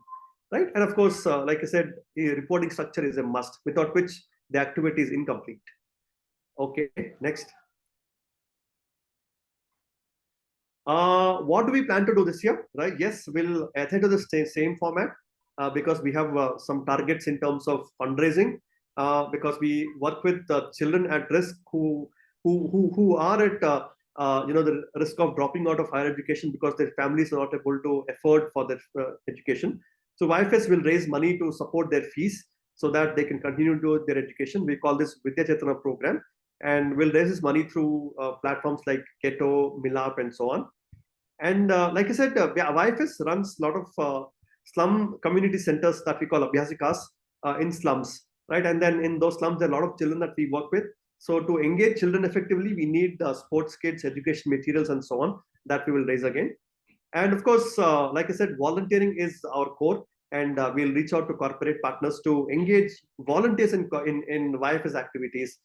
E: right? And of course, like I said, the reporting structure is a must, without which the activity is incomplete. Okay, next. What do we plan to do this year, right? Yes, we'll adhere to the same format because we have some targets in terms of fundraising, because we work with children at risk who are at the risk of dropping out of higher education because their families are not able to afford for their education. So YFS will raise money to support their fees so that they can continue to do their education. We call this Vidya Chetana program, and we'll raise this money through platforms like Keto, Milap, and so on. And like I said, YFS runs a lot of slum community centers that we call Abhyasikas in slums, right? And then in those slums, there are a lot of children that we work with. So to engage children effectively, we need sports kits, education materials, and so on that we will raise again. And of course, like I said, volunteering is our core, and we'll reach out to corporate partners to engage volunteers in YFS activities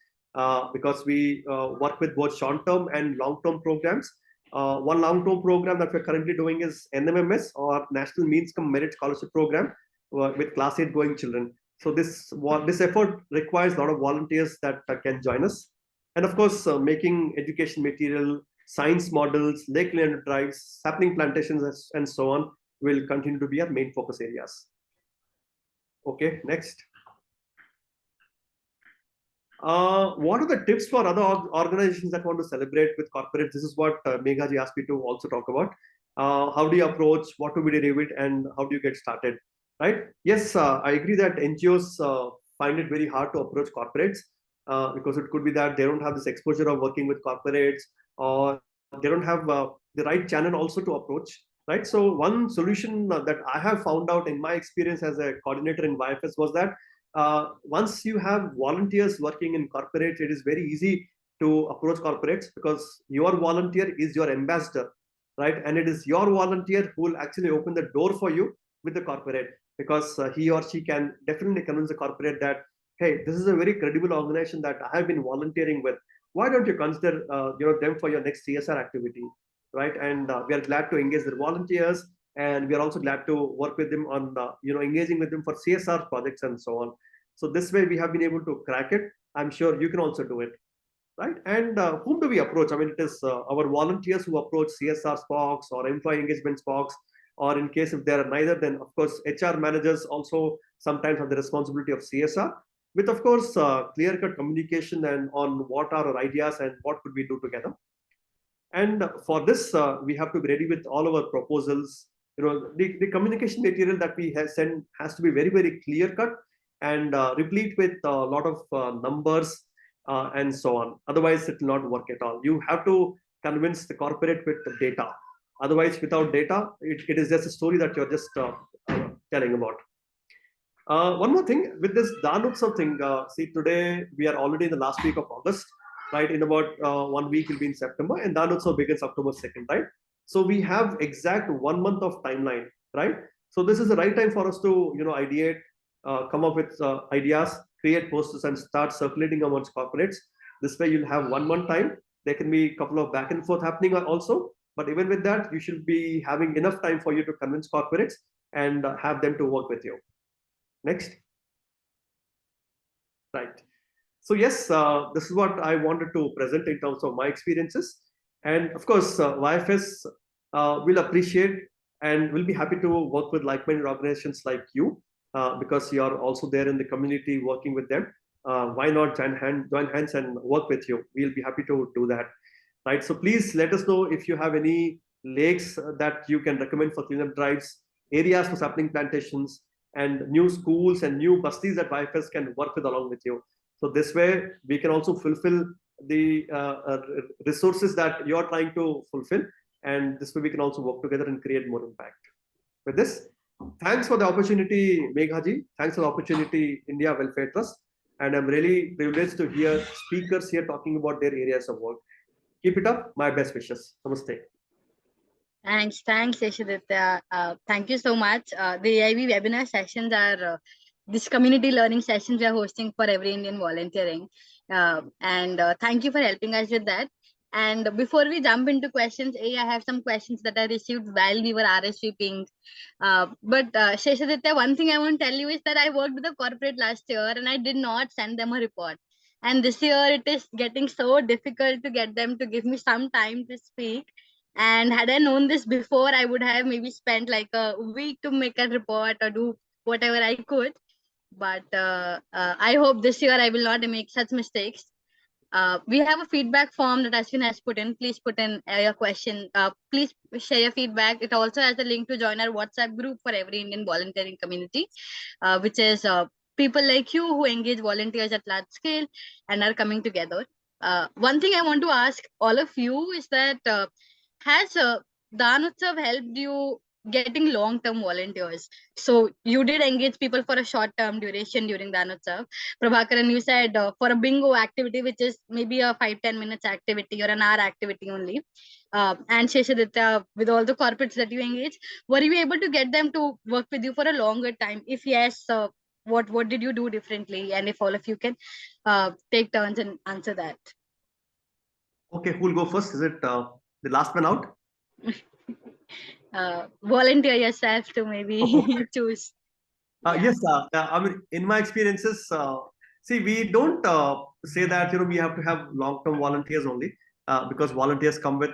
E: because we work with both short-term and long-term programs. One long-term program that we're currently doing is NMMS, or National Means Cum Merit Scholarship Program, with class 8 going children. So this effort requires a lot of volunteers that can join us. And of course, making education material, science models, lake land drives, sapling plantations, and so on will continue to be our main focus areas. Okay, next. What are the tips for other organizations that want to celebrate with corporates? This is what Meghaji asked me to also talk about. How do you approach, what to be derived, and how do you get started? Right? Yes, I agree that NGOs find it very hard to approach corporates because it could be that they don't have this exposure of working with corporates, or they don't have the right channel also to approach. Right? So one solution that I have found out in my experience as a coordinator in YFS was that once you have volunteers working in corporates, it is very easy to approach corporates because your volunteer is your ambassador, right? And it is your volunteer who will actually open the door for you with the corporate, because he or she can definitely convince the corporate that, hey, this is a very credible organization that I have been volunteering with. Why don't you consider them for your next CSR activity? right? And we are glad to engage their volunteers, and we are also glad to work with them on engaging with them for CSR projects and so on. So this way we have been able to crack it. I'm sure you can also do it, right? And whom do we approach? I mean, it is our volunteers who approach CSR spokes or employee engagement spokes, or in case if they are neither, then of course HR managers also sometimes have the responsibility of CSR, with of course clear-cut communication and on what are our ideas and what could we do together. And for this, we have to be ready with all our proposals. The communication material that we have sent has to be very, very clear cut and replete with a lot of numbers and so on. Otherwise, it will not work at all. You have to convince the corporate with the data. Otherwise, without data, it is just a story that you're just telling about. One more thing with this Daan Utsav thing. See, today we are already in the last week of August, right? In about 1 week will be in September, and Daan Utsav begins October 2nd, right? So we have exact 1 month of timeline, right? So this is the right time for us to ideate, come up with ideas, create posters, and start circulating amongst corporates. This way you'll have 1 month time. There can be a couple of back and forth happening also, but even with that, you should be having enough time for you to convince corporates and have them to work with you. Next. Right. So yes, this is what I wanted to present in terms of my experiences. And of course, YFS will appreciate and will be happy to work with like-minded organizations like you, because you are also there in the community working with them. Why not join hands and work with you? We'll be happy to do that. Right. So please let us know if you have any lakes that you can recommend for cleanup drives, areas for sapling plantations, and new schools and new bastis that YFS can work with along with you. So this way we can also fulfill the resources that you're trying to fulfill, and this way we can also work together and create more impact. With this, thanks for the opportunity, Meghaji. Thanks for the opportunity, India Welfare Trust. And I'm really privileged to hear speakers here talking about their areas of work. Keep it up. My best wishes. Namaste.
B: Thanks, Sesha Aditya. Thank you so much. The AIB webinar sessions are this community learning sessions we are hosting for every Indian volunteering. And thank you for helping us with that. And before we jump into questions, I have some questions that I received while we were RSVPing. But Sesha Aditya, one thing I want to tell you is that I worked with a corporate last year and I did not send them a report. And this year it is getting so difficult to get them to give me some time to speak. And had I known this before, I would have maybe spent like a week to make a report or do whatever I could. But I hope this year I will not make such mistakes. We have a feedback form that Ashwin has put in. Please put in your question. Please share your feedback. It also has a link to join our WhatsApp group for every Indian volunteering community, which is people like you who engage volunteers at large scale and are coming together. One thing I want to ask all of you is that has Daan Utsav helped you getting long-term volunteers? So you did engage people for a short-term duration during Daan Utsav. Prabhakaran, you said for a bingo activity, which is maybe a 5-10 minutes activity or an hour activity only. And Sesha Aditya, with all the corporates that you engage, were you able to get them to work with you for a longer time? If yes, what did you do differently? And if all of you can take turns and answer that.
E: Okay, who will go first? Is it the last man out?
B: Volunteer yourself to maybe choose.
E: Yes, I mean, in my experiences, see, we don't say that we have to have long-term volunteers only, because volunteers come with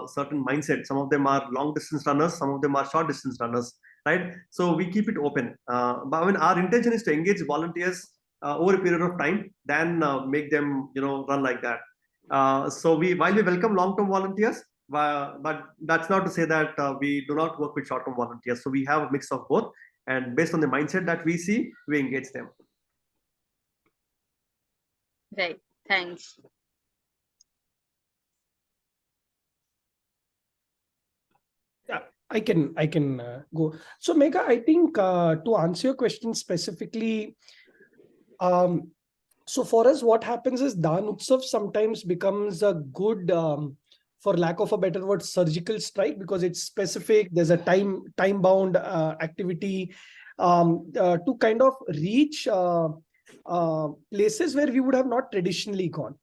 E: certain mindset. Some of them are long-distance runners, some of them are short-distance runners, right? So we keep it open. But I mean, our intention is to engage volunteers over a period of time, then make them run like that. So while we welcome long-term volunteers, but that's not to say that we do not work with short-term volunteers. So we have a mix of both, and based on the mindset that we see, we engage them.
B: Right. Thanks.
C: Yeah, I can go. So Megha, I think to answer your question specifically, so for us, what happens is Daan Utsav sometimes becomes a good, for lack of a better word, surgical strike, because it's specific. There's a time bound activity to kind of reach places where we would have not traditionally gone.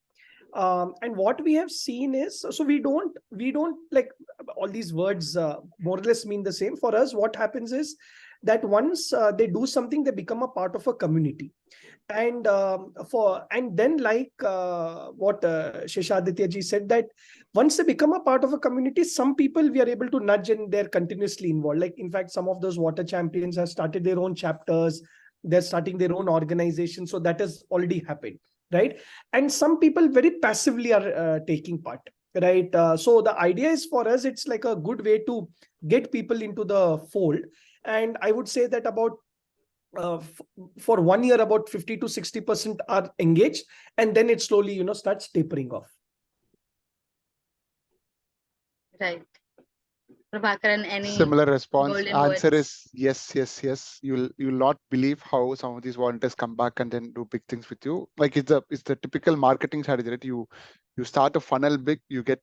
C: And what we have seen is, so we don't like all these words more or less mean the same. For us, what happens is that once they do something, they become a part of a community. And then like what Sesha Aditya ji said, that once they become a part of a community, some people we are able to nudge and they're continuously involved. Like in fact, some of those water champions have started their own chapters, they're starting their own organization. So that has already happened, right? And some people very passively are taking part, right? So the idea is, for us, it's like a good way to get people into the fold. And I would say that about for 1 year, about 50 to 60% are engaged, and then it slowly, starts tapering off.
B: Right. Prabhakaran, any
D: Similar response.
B: golden
D: Answer
B: words?
D: is yes, yes, yes. You'll not believe how some of these volunteers come back and then do big things with you. Like it's the typical marketing strategy, right? You start a funnel big, you get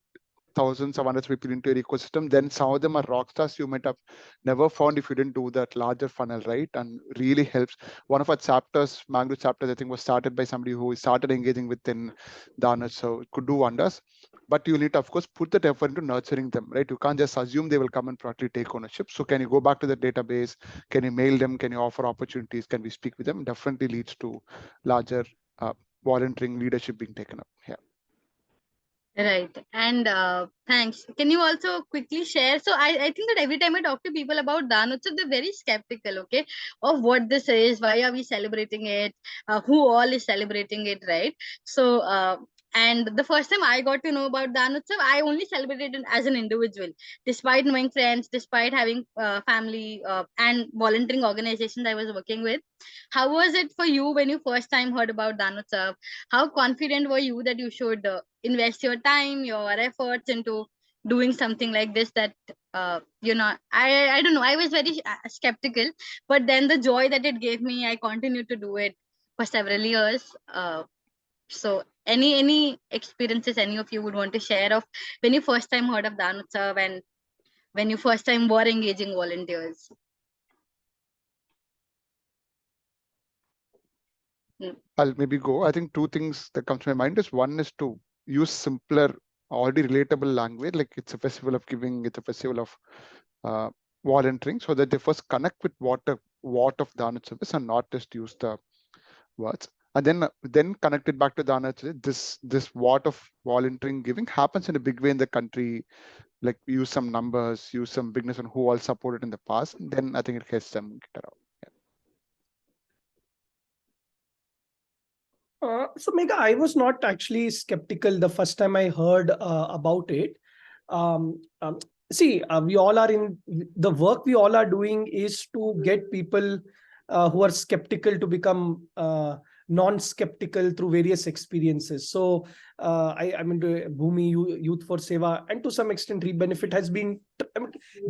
D: thousands of hundreds of people into your ecosystem. Then some of them are rock stars you might have never found if you didn't do that larger funnel, right? And really helps. One of our chapters, Mangrove chapters, I think was started by somebody who started engaging within Dana, so it could do wonders. But you need to, of course, put that effort into nurturing them, right? You can't just assume they will come and properly take ownership. So can you go back to the database? Can you mail them? Can you offer opportunities? Can we speak with them? Definitely leads to larger volunteering leadership being taken up. Yeah.
B: Right. And thanks. Can you also quickly share? So I think that every time I talk to people about Danutsav, they're very skeptical, okay, of what this is, why are we celebrating it, who all is celebrating it, right? So, and the first time I got to know about Danutsav, I only celebrated it as an individual, despite knowing friends, despite having family and volunteering organizations I was working with. How was it for you when you first time heard about Danutsav? How confident were you that you should invest your time, your efforts into doing something like this? That I don't know, I was very skeptical, but then the joy that it gave me, I continued to do it for several years. So any experiences any of you would want to share of when you first time heard of Danutsav and when you first time were engaging volunteers?
D: I'll maybe go. I think two things that comes to my mind is, one is to use simpler, already relatable language. Like it's a festival of giving, it's a festival of volunteering, so that they first connect with what of Dana service and not just use the words. And then connect it back to Dana. This what of volunteering giving happens in a big way in the country. Like use some numbers, use some bigness on who all supported in the past, and then I think it helps them get around.
C: So Megha, I was not actually skeptical the first time I heard about it. See, we all are in the work we all are doing is to get people who are skeptical to become non-skeptical through various experiences. So I mean, Bhumi Youth for Seva, and to some extent Rebenefit has been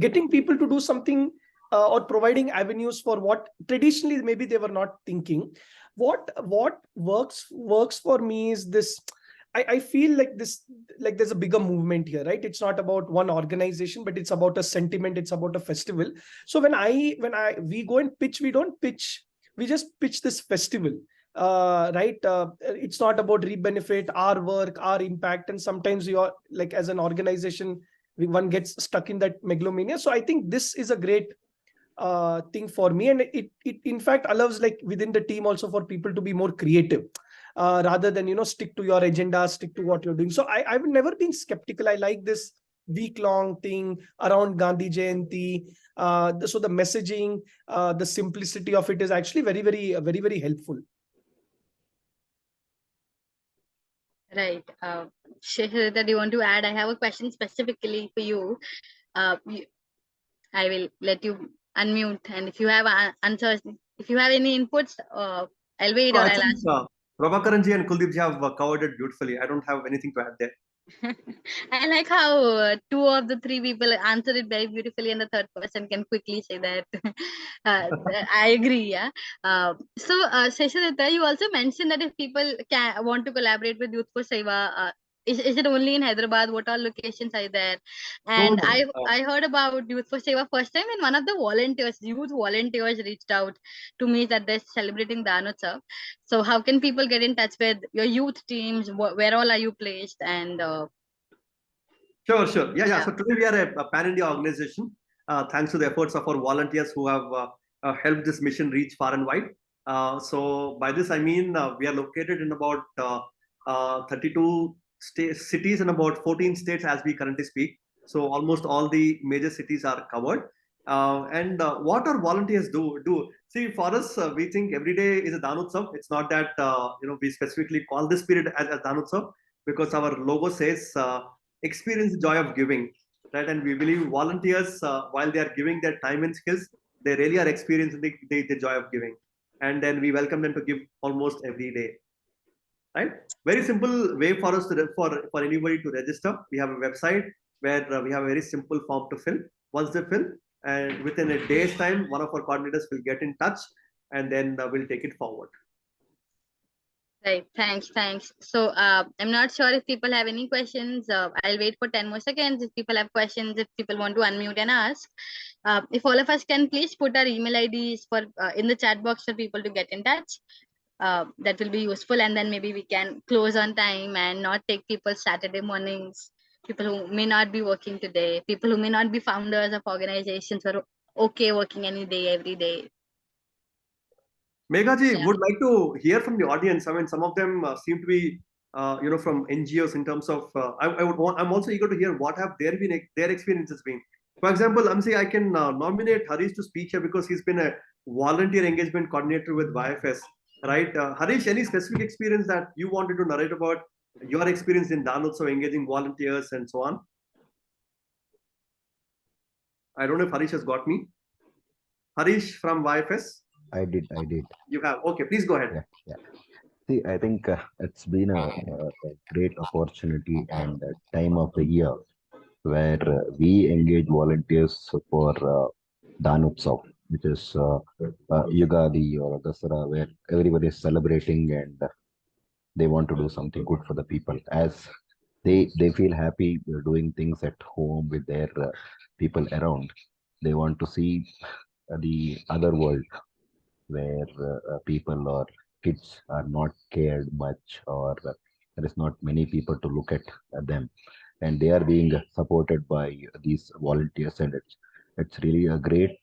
C: getting people to do something or providing avenues for what traditionally maybe they were not thinking. What works for me is this. I feel like this, like there's a bigger movement here, right? It's not about one organization, but it's about a sentiment, it's about a festival. So when we go and pitch, we don't pitch, we just pitch this festival, right? It's not about Rebenefit, our work, our impact. And sometimes you are like, as an organization, one gets stuck in that megalomania. So I think this is a great thing for me, and it in fact allows, like within the team also, for people to be more creative rather than stick to your agenda, stick to what you're doing. So I've never been skeptical. I like this week-long thing around Gandhi Jayanti. So the messaging, the simplicity of it is actually very, very, very, very helpful.
B: Right. Shehar, that you want to add? I have a question specifically for you. I will let you unmute, and if you have answers, if you have any inputs, I'll wait, or
E: I
B: I'll
E: think
B: ask.
E: Prabhakaran Ji and Kuldeep Ji have covered it beautifully. I don't have anything to add there.
B: I like how two of the three people answered it very beautifully, and the third person can quickly say that. I agree. Yeah. So, Sesha Aditya, you also mentioned that if people want to collaborate with Youth for Seva, is it only in Hyderabad? What all locations are there?
E: No,
B: And
E: no.
B: I heard about Youth for Seva first time when one of the youth volunteers reached out to me that they're celebrating Danotsav. So how can people get in touch with your youth teams? Where all are you placed? And
E: Sure, sure. Yeah, yeah.
B: Yeah.
E: So today we are a pan-India organization, thanks to the efforts of our volunteers who have helped this mission reach far and wide. So by this I mean we are located in about 32 cities and about 14 states as we currently speak. So almost all the major cities are covered. And what our volunteers do see for us, we think every day is a Danutsav. It's not that we specifically call this period as Danutsav because our logo says. Experience the joy of giving, right? And we believe volunteers, while they are giving their time and skills, they really are experiencing the joy of giving. And then we welcome them to give almost every day, right? Very simple way for us to for anybody to register. We have a website where we have a very simple form to fill. Once they fill, and within a day's time, one of our coordinators will get in touch, and then we'll take it forward.
B: Right. Thanks. So I'm not sure if people have any questions. I'll wait for 10 more seconds. If people have questions, if people want to unmute and ask, if all of us can please put our email IDs for in the chat box for people to get in touch. That will be useful, and then maybe we can close on time and not take people's Saturday mornings. People who may not be working today, people who may not be founders of organizations who are okay working any day, every day.
E: Meghaji,
B: Yeah.
E: would like to hear from the audience. I mean, some of them seem to be, from NGOs in terms of. I'm also eager to hear what have their experiences been. For example, I'm saying I can nominate Harish to speak here because he's been a volunteer engagement coordinator with YFS, right? Harish, any specific experience that you wanted to narrate about your experience in Danotsav, engaging volunteers and so on? I don't know if Harish has got me. Harish from YFS.
F: I did.
E: You have. Okay, please go ahead.
F: Yeah. See, I think it's been a great opportunity and time of the year where we engage volunteers for Danutsav, which is Yugadi or Dasara, where everybody is celebrating and they want to do something good for the people. As they feel happy doing things at home with their people around, they want to see the other world where people or kids are not cared much, or there is not many people to look at them, and they are being supported by these volunteers, and it's really a great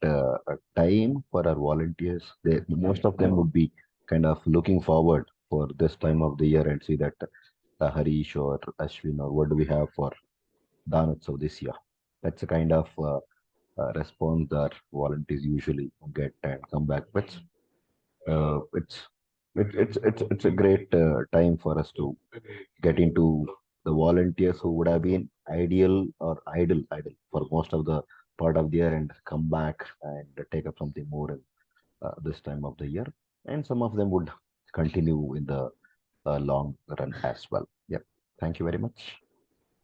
F: time for our volunteers. Most of them would be kind of looking forward for this time of the year and see that Harish or Ashwin or what do we have for Danotsav this year. That's a kind of response that volunteers usually get and come back with. It's a great time for us to get into the volunteers who would have been idle for most of the part of the year and come back and take up something more in this time of the year, and some of them would continue in the long run as well. Yep. Thank you very much.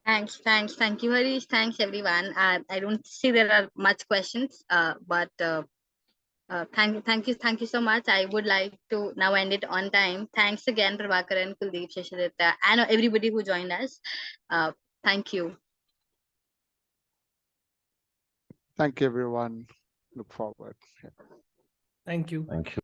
B: Thanks. Thank you, Harish. Thanks, everyone. I don't see there are much questions, but thank you so much. I would like to now end it on time. Thanks again, Prabhakaran, Kuldeep, Sesha Aditya, and everybody who joined us. Thank you.
D: Thank you, everyone. Look forward.
C: Thank you.
F: Thank you.